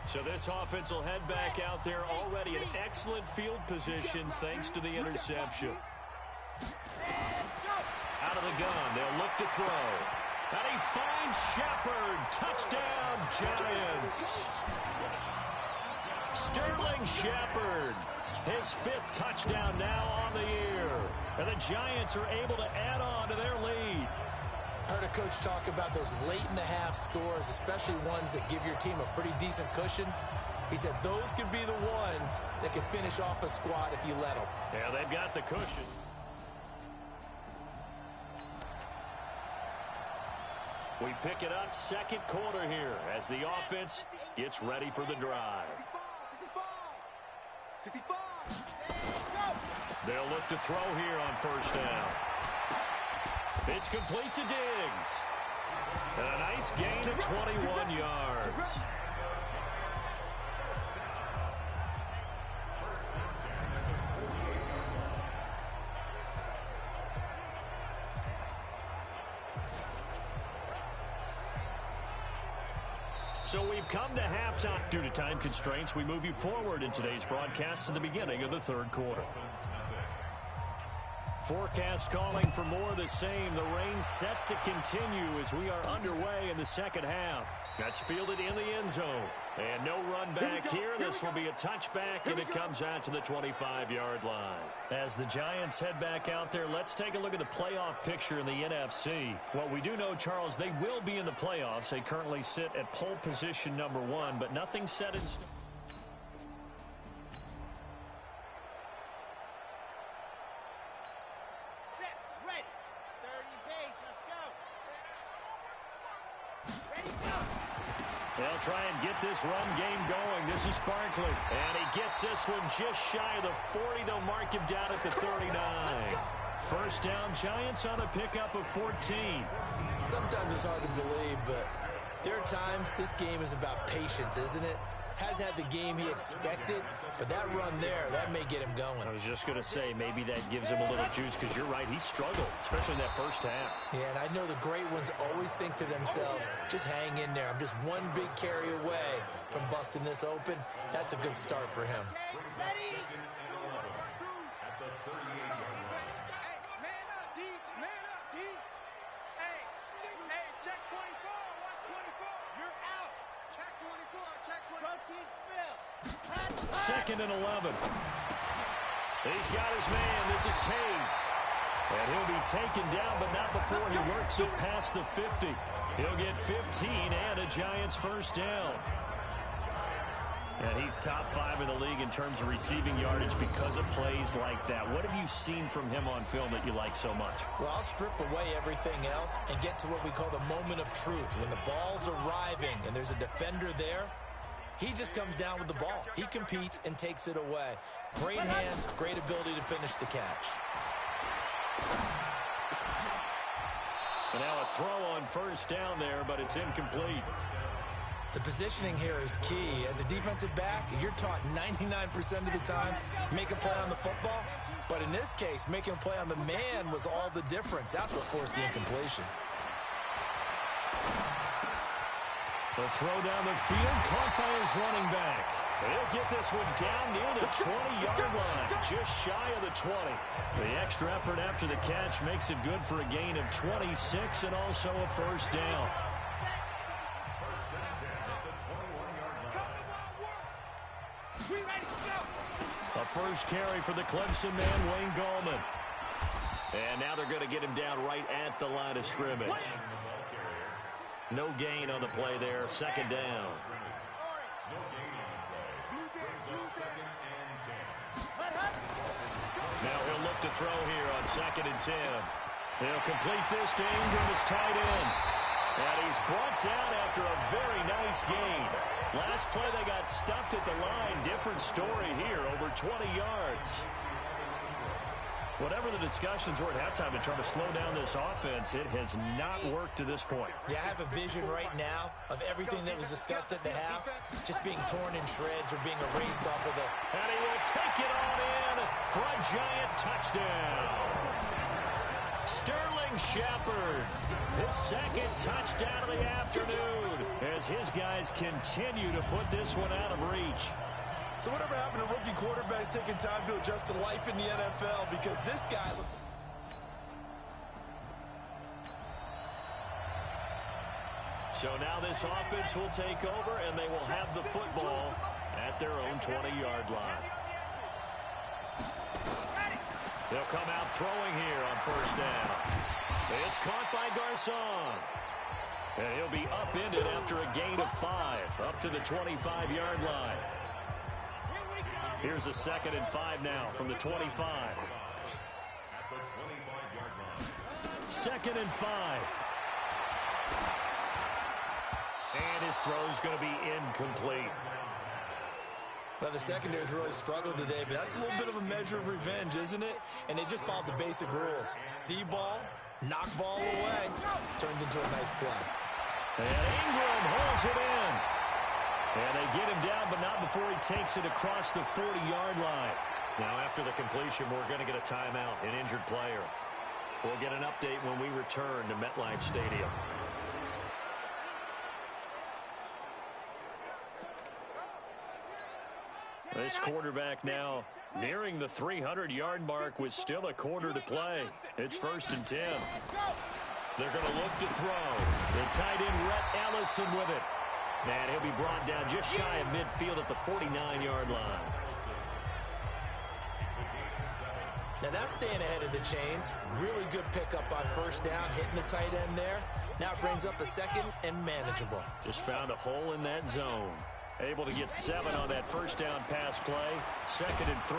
So this offense will head back out there, already in excellent field position thanks to the interception. Out of the gun, they'll look to throw. And he finds Shepard. Touchdown, Giants. Sterling Shepard, his 5th touchdown now on the year. And the Giants are able to add on to their lead. I heard a coach talk about those late-in-the-half scores, especially ones that give your team a pretty decent cushion. He said those could be the ones that can finish off a squad if you let them. Yeah, they've got the cushion. We pick it up, second quarter here, as the offense gets ready for the drive. They'll look to throw here on first down. It's complete to Diggs. And a nice gain of 21 yards. So we've come to halftime. Due to time constraints, we move you forward in today's broadcast to the beginning of the third quarter. Forecast calling for more of the same. The rain set to continue as we are underway in the second half. That's fielded in the end zone. And no run back here. This will be a touchback, and it comes out to the 25-yard line. As the Giants head back out there, let's take a look at the playoff picture in the NFC. What we do know, Charles, they will be in the playoffs. They currently sit at pole position number 1, but nothing set in stone. They'll try and get this run game going. This is Barkley. And he gets this one just shy of the 40. They'll mark him down at the 39. First down, Giants on a pickup of 14. Sometimes it's hard to believe, but there are times this game is about patience, isn't it? Has had the game he expected, but that run there, that may get him going. I was just going to say, maybe that gives him a little juice, because you're right, he struggled, especially in that first half. Yeah, and I know the great ones always think to themselves, just hang in there. I'm just one big carry away from busting this open. That's a good start for him. Ready? Second and 11. He's got his man. This is Tate. And he'll be taken down, but not before he works it past the 50. He'll get 15 and a Giants first down. And he's top 5 in the league in terms of receiving yardage because of plays like that. What have you seen from him on film that you like so much? Well, I'll strip away everything else and get to what we call the moment of truth. When the ball's arriving and there's a defender there, he just comes down with the ball. He competes and takes it away. Great hands, great ability to finish the catch. And now a throw on first down there, but it's incomplete. The positioning here is key. As a defensive back, you're taught 99% of the time, make a play on the football. But in this case, making a play on the man was all the difference. That's what forced the incompletion. The throw down the field, caught by his running back. He'll get this one down near the 20-yard line, just shy of the 20. The extra effort after the catch makes it good for a gain of 26 and also a first down. A first carry for the Clemson man, Wayne Gallman. And now they're going to get him down right at the line of scrimmage. No gain on the play there, second down. Now he'll look to throw here on 2nd and 10. He'll complete this to Ingram, his tight end. And he's brought down after a very nice gain. Last play they got stuffed at the line. Different story here, over 20 yards. Whatever the discussions were at halftime to try to slow down this offense, it has not worked to this point. Yeah, I have a vision right now of everything that was discussed at the half just being torn in shreds or being erased off of the... And he will take it on in for a Giant touchdown. Sterling Shepard, his second touchdown of the afternoon as his guys continue to put this one out of reach. So whatever happened to rookie quarterbacks taking time to adjust to life in the NFL, because this guy looks... So now this offense will take over, and they will have the football at their own 20-yard line. They'll come out throwing here on first down. It's caught by Garcon. And he'll be upended after a gain of 5, up to the 25-yard line. Here's a 2nd and 5 now from the 25. 2nd and 5. And his throw's going to be incomplete. Well, the secondary's really struggled today, but that's a little bit of a measure of revenge, isn't it? And they just followed the basic rules. See ball, knock ball away. Turned into a nice play. And Ingram holds it in. And they get him down, but not before he takes it across the 40-yard line. Now, after the completion, we're going to get a timeout, an injured player. We'll get an update when we return to MetLife Stadium. This quarterback now nearing the 300-yard mark with still a quarter to play. It's 1st and 10. They're going to look to throw. The tight end, Rhett Ellison, with it. And he'll be brought down just shy of midfield at the 49-yard line. Now that's staying ahead of the chains. Really good pickup on first down, hitting the tight end there. Now it brings up a 2nd and manageable. Just found a hole in that zone. Able to get 7 on that first down pass play. 2nd and 3.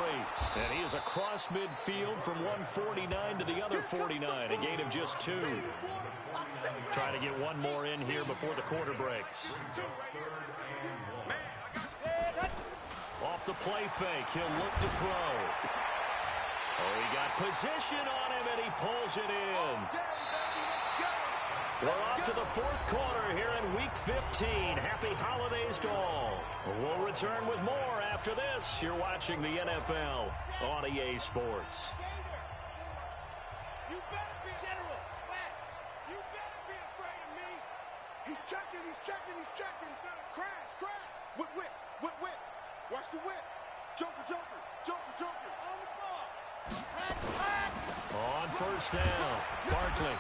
And he is across midfield from 149 to the other 49. A gain of just 2. Trying to get one more in here before the quarter breaks. Off the play fake. He'll look to throw. Oh, he got position on him, and he pulls it in. We're off to the 4th quarter here in Week 15. Happy holidays to all. We'll return with more after this. You're watching the NFL on EA Sports. You better be General. West, you better be afraid of me. He's checking, he's checking, he's checking. Crash, crash. Whip, whip, whip, whip. Watch the whip. Joker, joker, joker, joker. On the ball. Hack, hack. On first down, Barkley.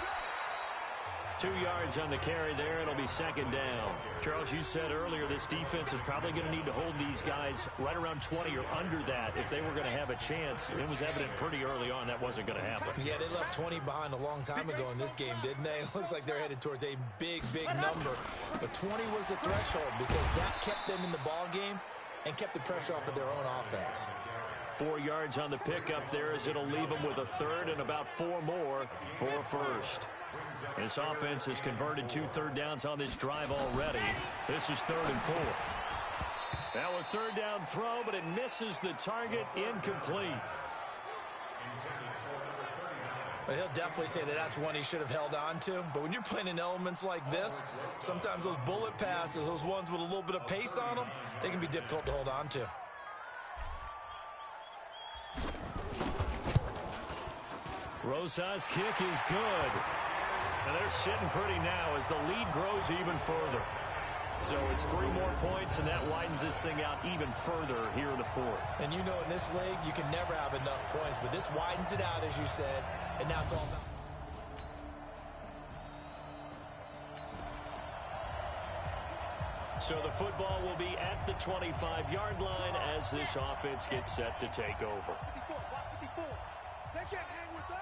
2 yards on the carry there. It'll be 2nd down. Charles, you said earlier this defense is probably going to need to hold these guys right around 20 or under that if they were going to have a chance. It was evident pretty early on that wasn't going to happen. Yeah, they left 20 behind a long time ago in this game, didn't they? It looks like they're headed towards a big, big number. But 20 was the threshold because that kept them in the ball game and kept the pressure off of their own offense. 4 yards on the pickup there as it'll leave them with a 3rd and about 4 more for a 1st. This offense has converted 2 third downs on this drive already. This is 3rd and 4. Now a 3rd down throw, but it misses the target, incomplete. But he'll definitely say that that's one he should have held on to. But when you're playing in elements like this, sometimes those bullet passes, those ones with a little bit of pace on them, they can be difficult to hold on to. Rosas' kick is good. And they're sitting pretty now as the lead grows even further. So it's 3 more points, and that widens this thing out even further here in the 4th. And you know in this league, you can never have enough points, but this widens it out, as you said, and now it's all about. So the football will be at the 25-yard line as this offense gets set to take over. 54, 54. They can't hang with us.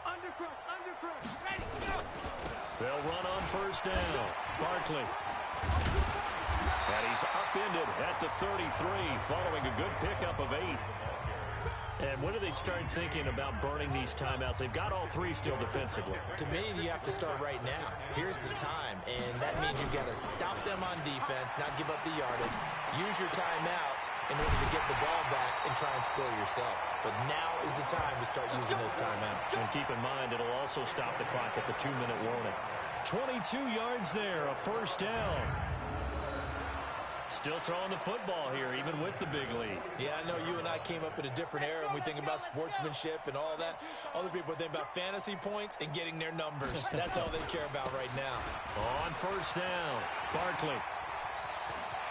Undercrush, ready, go. They'll run on first down. Barkley. And he's upended at the 33 following a good pickup of 8. And when do they start thinking about burning these timeouts? They've got all 3 still defensively. To me, you have to start right now. Here's the time, and that means you've got to stop them on defense, not give up the yardage, use your timeouts in order to get the ball back and try and score yourself. But now is the time to start using those timeouts. And keep in mind, it'll also stop the clock at the 2-minute warning. 22 yards there, a first down. Still throwing the football here, even with the big lead. Yeah, I know you and I came up in a different era, and we think about sportsmanship and all that. Other people think about fantasy points and getting their numbers. That's all they care about right now. On first down, Barkley.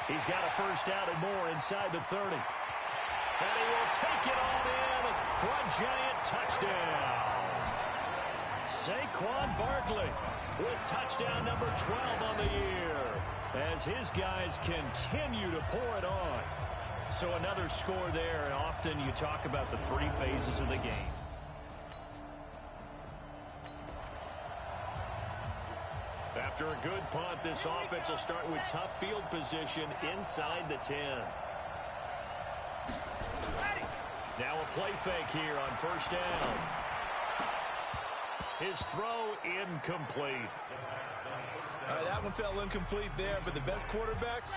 He's got a first down and more inside the 30. And he will take it all in for a giant touchdown. Saquon Barkley with touchdown number 12 on the year, as his guys continue to pour it on. So another score there, and often you talk about the three phases of the game. After a good punt, this offense will start with tough field position inside the 10. Now a play fake here on first down. His throw incomplete. All right, that one fell incomplete there, but the best quarterbacks,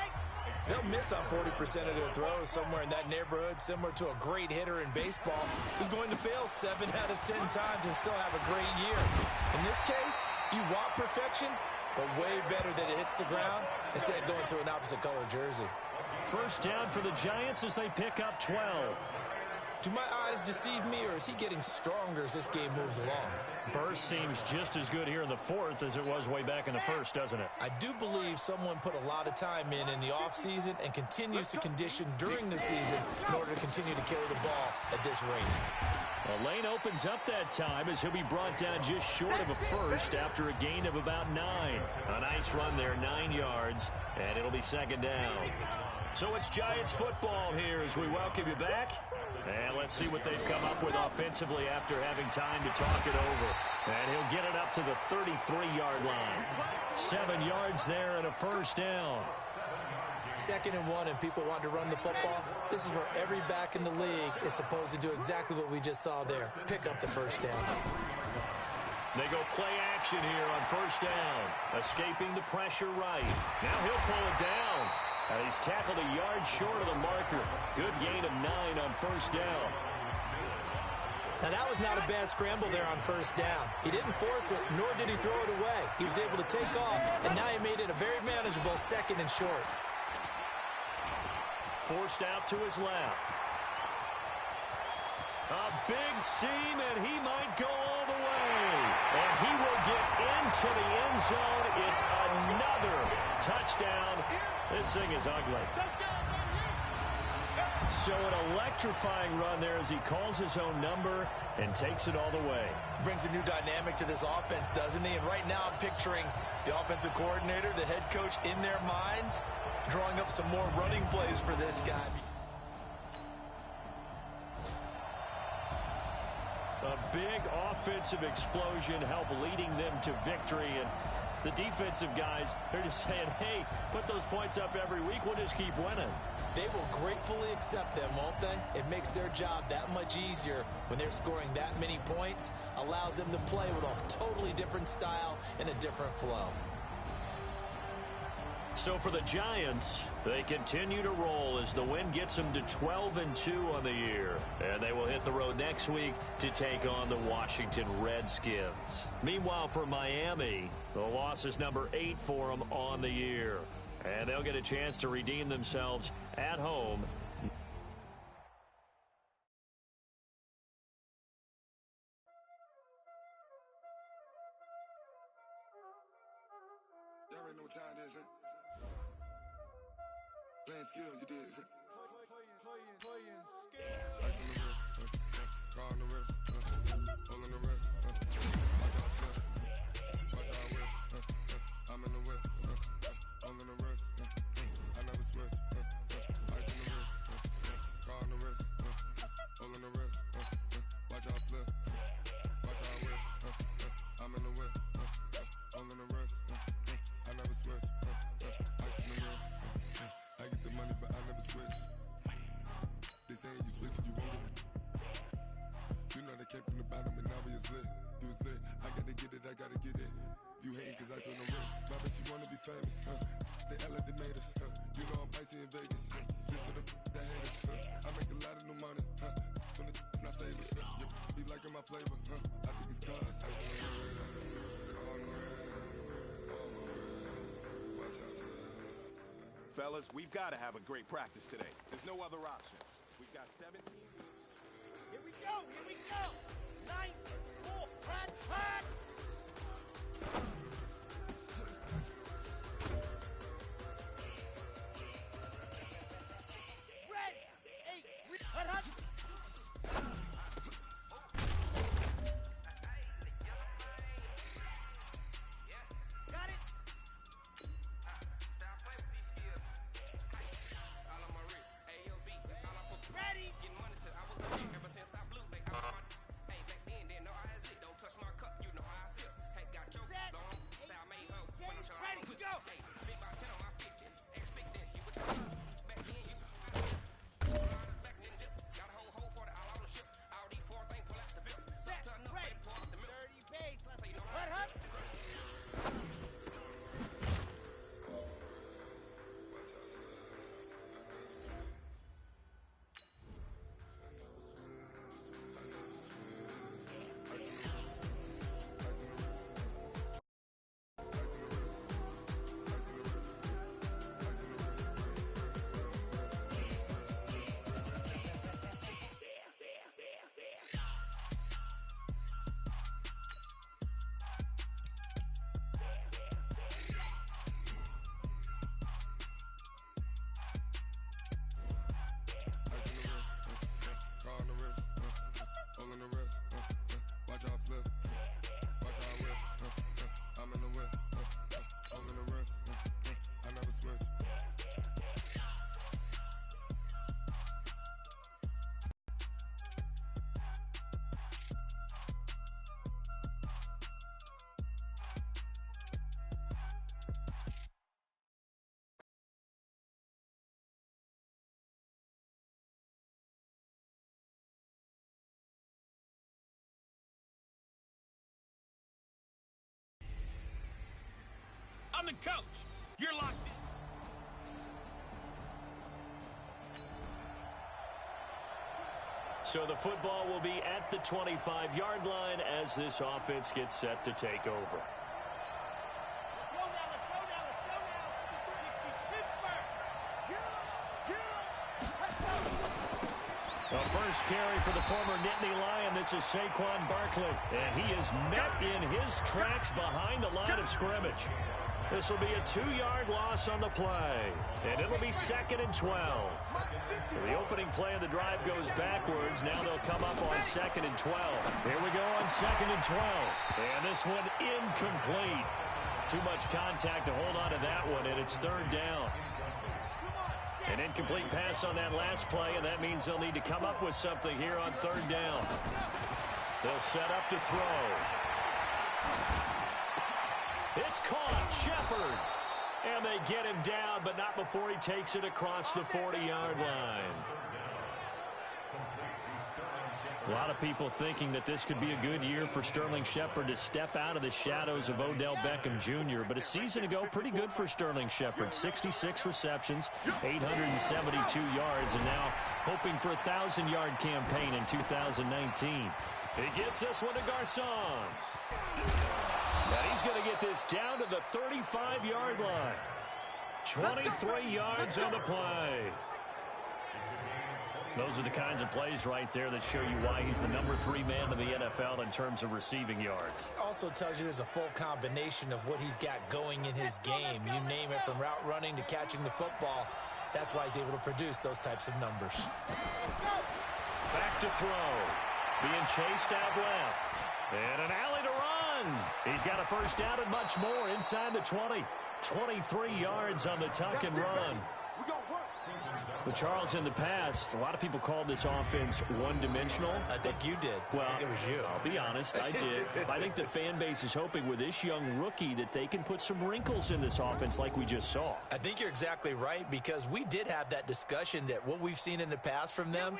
they'll miss on 40% of their throws, somewhere in that neighborhood, similar to a great hitter in baseball who's going to fail 7 out of 10 times and still have a great year. In this case, you want perfection, but way better that it hits the ground instead of going to an opposite color jersey. First down for the Giants as they pick up 12. Do my eyes deceive me, or is he getting stronger as this game moves along? Burst seems just as good here in the fourth as it was way back in the first, doesn't it? I do believe someone put a lot of time in the offseason and continues to condition during the season in order to continue to carry the ball at this rate. The lane opens up that time as he'll be brought down just short of a first after a gain of about 9. A nice run there, 9 yards, and it'll be second down. So it's Giants football here as we welcome you back. And let's see what they've come up with offensively after having time to talk it over. And he'll get it up to the 33-yard line. 7 yards there and a first down. 2nd and 1 and people want to run the football. This is where every back in the league is supposed to do exactly what we just saw there. Pick up the first down. They go play action here on first down. Escaping the pressure right. Now he'll pull it down. He's tackled a yard short of the marker. Good gain of 9 on first down. Now that was not a bad scramble there on first down. He didn't force it, nor did he throw it away. He was able to take off, and now he made it a very manageable 2nd and short. Forced out to his left. A big seam, and he might go all the way. And he will get into the end zone. It's another touchdown. This thing is ugly. So an electrifying run there as he calls his own number and takes it all the way. Brings a new dynamic to this offense, doesn't he? And right now I'm picturing the offensive coordinator, the head coach in their minds, drawing up some more running plays for this guy. A big offensive explosion helped leading them to victory. And the defensive guys, they're just saying, hey, put those points up every week. We'll just keep winning. They will gratefully accept them, won't they? It makes their job that much easier when they're scoring that many points. Allows them to play with a totally different style and a different flow. So for the Giants, they continue to roll as the win gets them to 12-2 on the year. And they will hit the road next week to take on the Washington Redskins. Meanwhile, for Miami, the loss is number 8 for them on the year. And they'll get a chance to redeem themselves at home. Y'all already know what time it is, huh? Playing skills, you did. Playing skills. Ice on the wrist, car on the wrist, hole in the wrist, watch out flip, watch out whip, I'm in the whip, hole in the wrist, I never switch, ice on the wrist, car on the wrist, hole in the wrist, watch out flip, watch out whip, I'm in the whip, hole in the wrist, I never switch, ice on the wrist, I get the money but I never switch. They saying you switch and you won't get it. You know they came from the bottom and now we is lit. You was lit, I gotta get it, I gotta get it. You hating cause ice on the wrist. My bitch, you wanna be famous, huh? They act like they made us, huh? You know I'm icy in Vegas, this for the that hate us, huh? I make a lot of new money, huh? When the not save us, you be liking my flavor, huh? I think it's cause ice on the wrist, on the wrist, on the wrist. Watch out, Fellas, we've got to have a great practice today. There's no other option. We've got 17 weeks. Here we go. Here we go. Nice. Full. Hot. Red. 8. Hot. Got it. Ready. Ready to go. Set. Ready. Dirty base. Let's go. Hut. Watch out flip, watch out whip, I'm in the whip, holding the wrist, I never switch. I'm the coach. You're locked in. So the football will be at the 25-yard line as this offense gets set to take over. Let's go now. 60 Pittsburgh. The first carry for the former Nittany Lion. This is Saquon Barkley. And he is met in his tracks behind the line of scrimmage. This will be a 2-yard loss on the play. And it'll be 2nd and 12. So the opening play of the drive goes backwards. Now they'll come up on 2nd and 12. Here we go on 2nd and 12. And this one incomplete. Too much contact to hold on to that one, and it's 3rd down. An incomplete pass on that last play, and that means they'll need to come up with something here on 3rd down. They'll set up to throw. It's caught. Shepard. And they get him down, but not before he takes it across the 40-yard line. A lot of people thinking that this could be a good year for Sterling Shepard to step out of the shadows of Odell Beckham Jr. But a season ago, pretty good for Sterling Shepard. 66 receptions, 872 yards, and now hoping for a 1,000-yard campaign in 2019. He gets this one to Garcon. And he's going to get this down to the 35-yard line. 23 yards on the play. Those are the kinds of plays right there that show you why he's the number 3 man in the NFL in terms of receiving yards. Also tells you there's a full combination of what he's got going in his game. You name it, from route running to catching the football. That's why he's able to produce those types of numbers. Back to throw. Being chased out left. And an alley to run. He's got a first down and much more inside the 20. 23 yards on the tuck and run. But Charles, in the past, a lot of people called this offense one-dimensional. I think you did. Well, I think it was you. I'll be honest, I did. I think the fan base is hoping with this young rookie that they can put some wrinkles in this offense like we just saw. I think you're exactly right, because we did have that discussion that what we've seen in the past from them,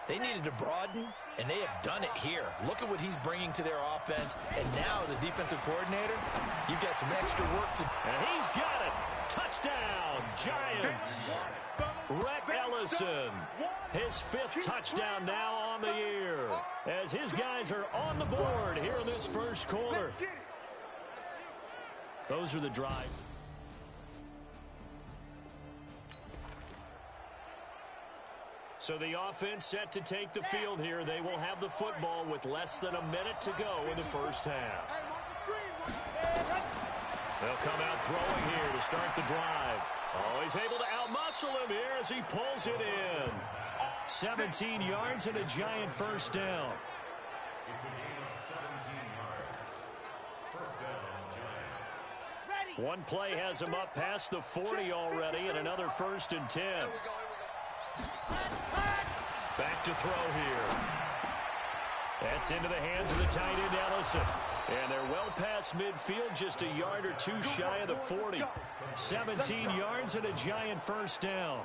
they needed to broaden, and they have done it here. Look at what he's bringing to their offense, and now as a defensive coordinator, you've got some extra work to do. And he's got it. Touchdown, Giants. Rhett Ellison, his 5th touchdown now on the year, as his guys are on the board here in this first quarter. Those are the drives. So the offense set to take the field here. They will have the football with less than a minute to go in the first half. They'll come out throwing here to start the drive. Oh, he's able to outmuscle him here as he pulls it in. 17 yards and a giant first down. It's a gain of 17 yards. First down, Giants. One play has him up past the 40 already, and another 1st and 10. Back to throw here. That's into the hands of the tight end, Ellison. And they're well past midfield, just a yard or two shy of the 40. 17 yards and a giant first down.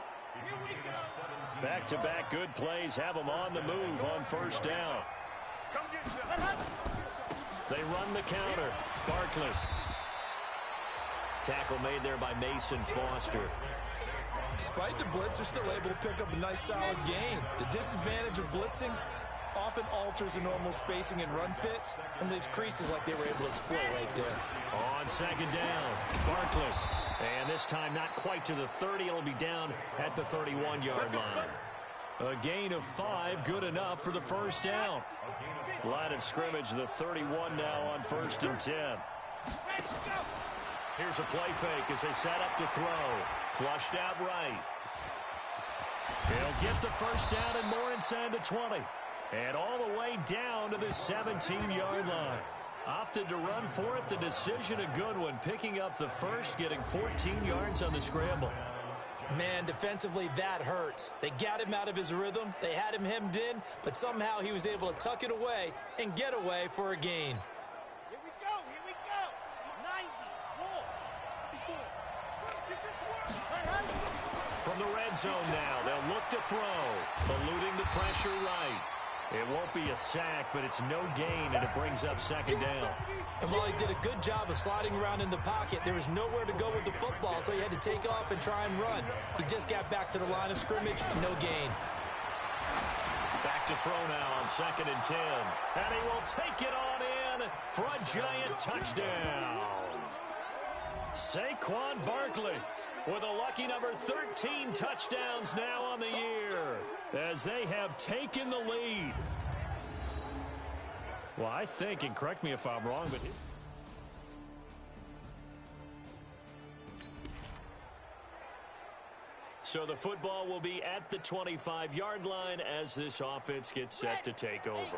Back-to-back good plays have them on the move on first down. They run the counter. Barkley. Tackle made there by Mason Foster. Despite the blitz, they're still able to pick up a nice solid gain. The disadvantage of blitzing often alters the normal spacing and run fits and leaves creases like they were able to exploit right there. On second down, Barkley. And this time not quite to the 30. It'll be down at the 31-yard line. A gain of 5, good enough for the first down. Line of scrimmage, the 31 now on 1st and 10. Here's a play fake as they set up to throw. Flushed out right. He'll get the first down and more inside the 20. And all the way down to the 17-yard line. Opted to run for it. The decision a good one. Picking up the first, getting 14 yards on the scramble. Man, defensively, that hurts. They got him out of his rhythm. They had him hemmed in, but somehow he was able to tuck it away and get away for a gain. Here we go. 90, roll. From the red zone now, they'll look to throw. Eluding the pressure right. It won't be a sack, but it's no gain, and it brings up second down. And while he did a good job of sliding around in the pocket, there was nowhere to go with the football, so he had to take off and try and run. He just got back to the line of scrimmage, no gain. Back to throw now on 2nd and 10. And he will take it on in for a giant touchdown. Saquon Barkley with a lucky number 13 touchdowns now on the year as they have taken the lead. Well, I think, and correct me if I'm wrong, but so the football will be at the 25-yard line as this offense gets set to take over.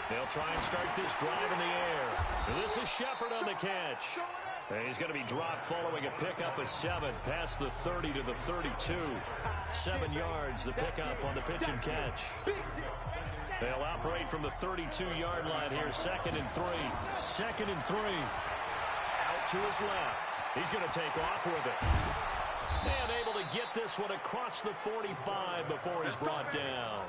They'll try and start this drive in the air. This is Shepard on the catch. And he's going to be dropped following a pickup of 7 past the 30 to the 32. 7 yards, the pickup on the pitch and catch. They'll operate from the 32-yard line here. 2nd and 3. 2nd and 3. Out to his left. He's going to take off with it. And able to get this one across the 45 before he's brought down.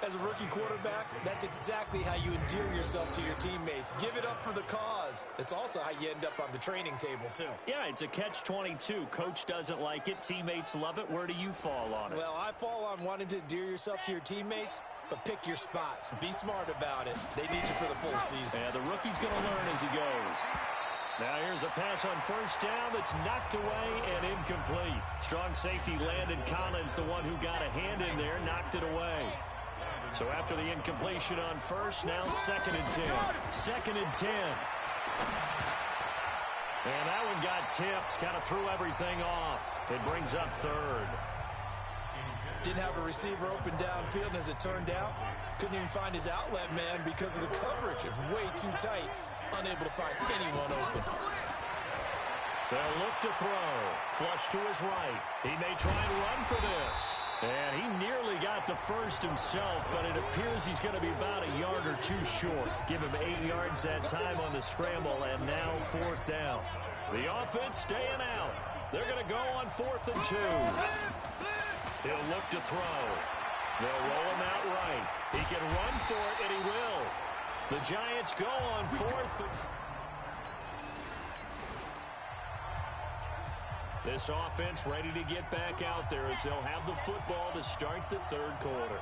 As a rookie quarterback, that's exactly how you endear yourself to your teammates. Give it up for the cause. It's also how you end up on the training table, too. Yeah, it's a catch-22. Coach doesn't like it. Teammates love it. Where do you fall on it? Well, I fall on wanting to endear yourself to your teammates, but pick your spots. Be smart about it. They need you for the full season. Yeah, the rookie's going to learn as he goes. Now here's a pass on first down that's knocked away and incomplete. Strong safety Landon Collins, the one who got a hand in there, knocked it away. So after the incompletion on first, now 2nd and 10. 2nd and 10. And that one got tipped. Kind of threw everything off. It brings up 3rd. Didn't have a receiver open downfield, and as it turned out, couldn't even find his outlet man because of the coverage. It was way too tight. Unable to find anyone open. They'll look to throw. Flush to his right. He may try and run for this. And he nearly got the first himself, but it appears he's going to be about a yard or two short. Give him 8 yards that time on the scramble, and now 4th down. The offense staying out. They're going to go on 4th and 2. He'll look to throw. They'll roll him out right. He can run for it, and he will. The Giants go on 4th, but this offense ready to get back out there as they'll have the football to start the 3rd quarter.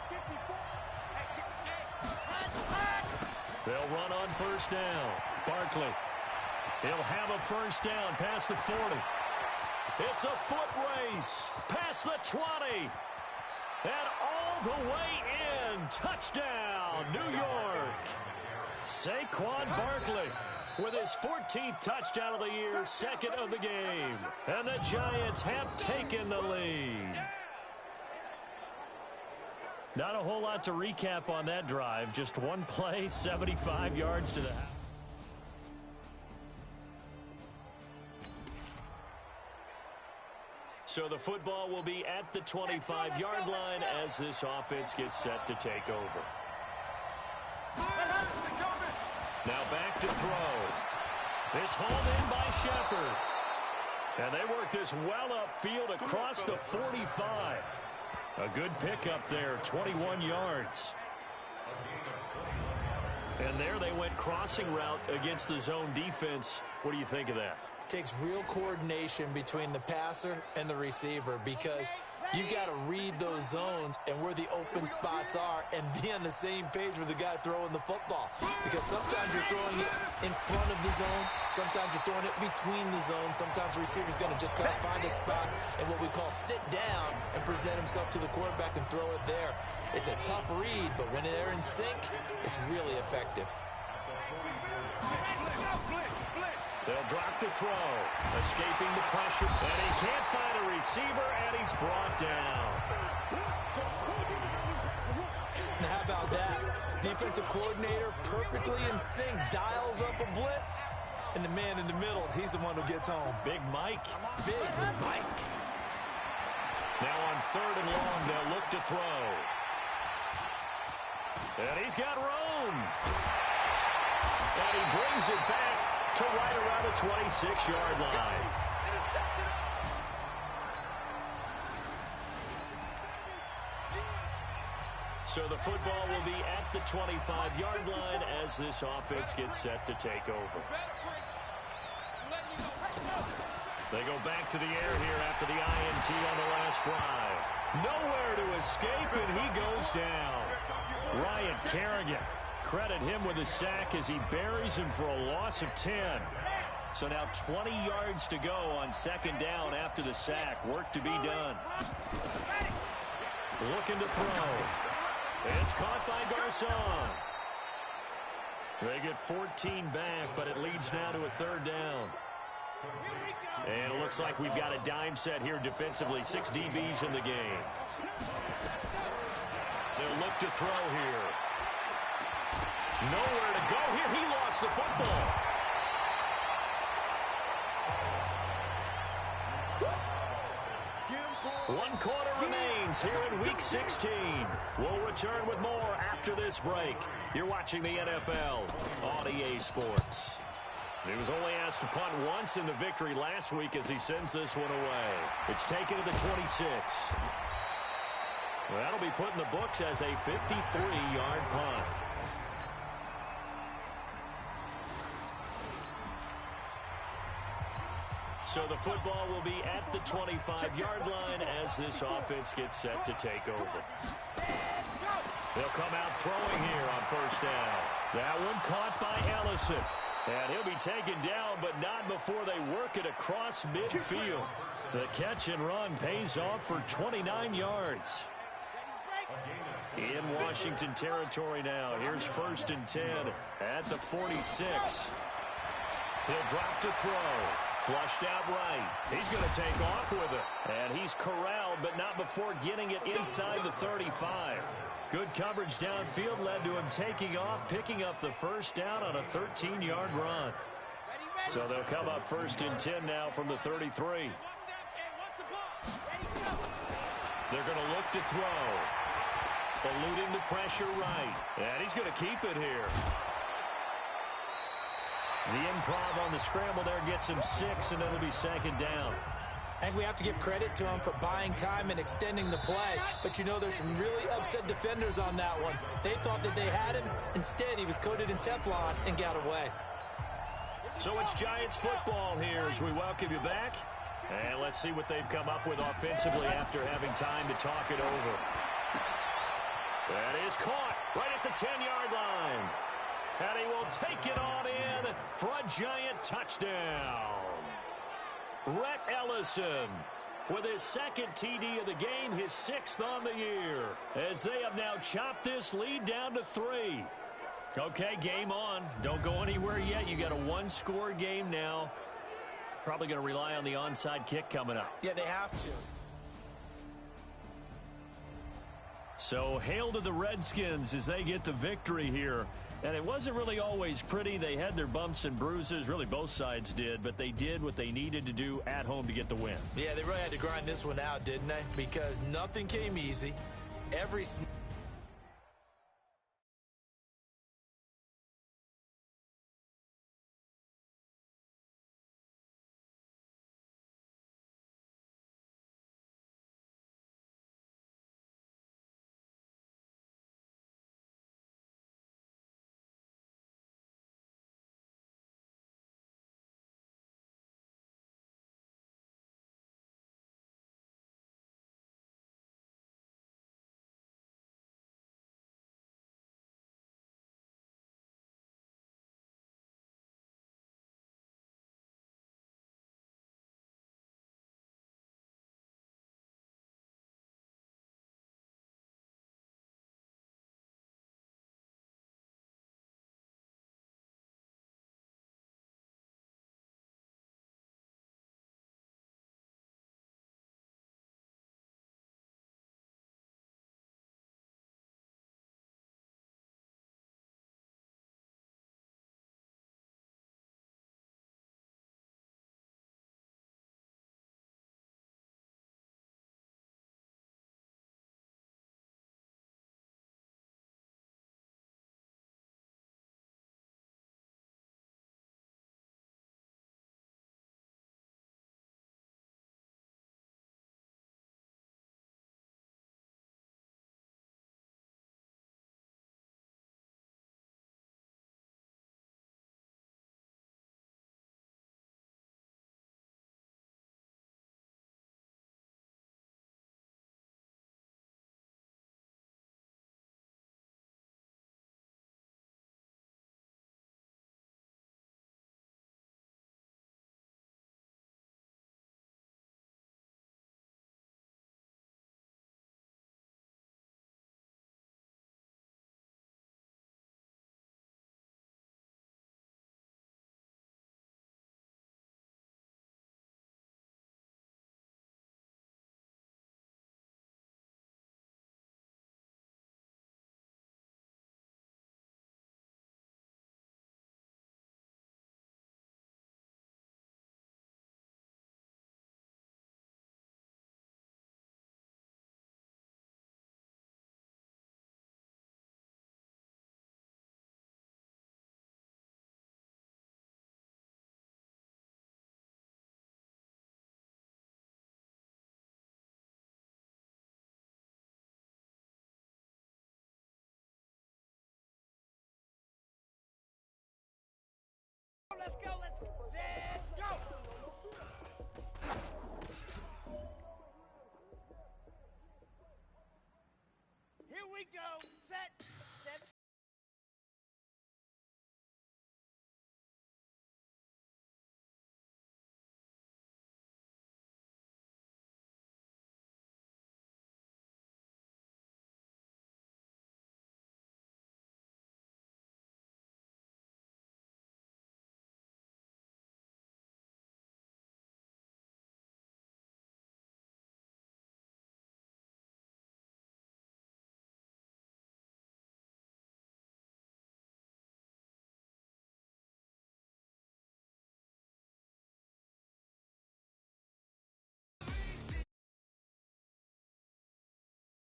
They'll run on first down. Barkley. He'll have a first down past the 40. It's a foot race past the 20. And all the way in. Touchdown, New York. Saquon Barkley with his 14th touchdown of the year, second of the game. And the Giants have taken the lead. Not a whole lot to recap on that drive. Just one play, 75 yards to the house. So the football will be at the 25-yard line as this offense gets set to take over. Now back to throw. It's hauled in by Shepard. And they work this well upfield across the 45. A good pickup there, 21 yards. And there they went crossing route against the zone defense. What do you think of that? Takes real coordination between the passer and the receiver because you got to read those zones and where the open spots are and be on the same page with the guy throwing the football. Because sometimes you're throwing it in front of the zone. Sometimes you're throwing it between the zones. Sometimes the receiver's going to just kind of find a spot and what we call sit down and present himself to the quarterback and throw it there. It's a tough read, but when they're in sync, it's really effective. They'll drop the throw, escaping the pressure, and he can't find a receiver, and he's brought down. And how about that? Defensive coordinator perfectly in sync, dials up a blitz, and the man in the middle, he's the one who gets home. Big Mike. Big Mike. Now on 3rd and long, they'll look to throw. And he's got room. And he brings it back to right around the 26-yard line. So the football will be at the 25-yard line as this offense gets set to take over. They go back to the air here after the INT on the last drive. Nowhere to escape, and he goes down. Ryan Kerrigan. Credit him with a sack as he buries him for a loss of 10. So now 20 yards to go on 2nd down after the sack. Work to be done. Looking to throw. It's caught by Garcon. They get 14 back, but it leads now to a 3rd down. And it looks like we've got a dime set here defensively. 6 DBs in the game. They'll look to throw here. Nowhere to go here. He lost the football. One quarter remains here in Week 16. We'll return with more after this break. You're watching the NFL on EA Sports. He was only asked to punt once in the victory last week as he sends this one away. It's taken to the 26. Well, that'll be put in the books as a 53-yard punt. So the football will be at the 25-yard line as this offense gets set to take over. They'll come out throwing here on 1st down. That one caught by Ellison. And he'll be taken down, but not before they work it across midfield. The catch and run pays off for 29 yards. In Washington territory now. Here's 1st and 10 at the 46. He'll drop to throw. Flushed out right. He's going to take off with it. And he's corralled, but not before getting it inside the 35. Good coverage downfield led to him taking off, picking up the 1st down on a 13-yard run. So they'll come up 1st and 10 now from the 33. They're going to look to throw. Eluding the pressure right. And he's going to keep it here. The improv on the scramble there gets him 6, and it'll be 2nd down. I think we have to give credit to him for buying time and extending the play. But, you know, there's some really upset defenders on that one. They thought that they had him. Instead, he was coated in Teflon and got away. So it's Giants football here as we welcome you back. And let's see what they've come up with offensively after having time to talk it over. That is caught right at the 10-yard line. And he will take it on in for a giant touchdown. Rhett Ellison with his second TD of the game, his 6th on the year, as they have now chopped this lead down to 3. Okay, game on. Don't go anywhere yet. You got a one-score game now. Probably going to rely on the onside kick coming up. Yeah, they have to. So hail to the Redskins as they get the victory here. And it wasn't really always pretty. They had their bumps and bruises. Really, both sides did. But they did what they needed to do at home to get the win. Yeah, they really had to grind this one out, didn't they? Because nothing came easy. Every Let's go, set, go! Here we go, set,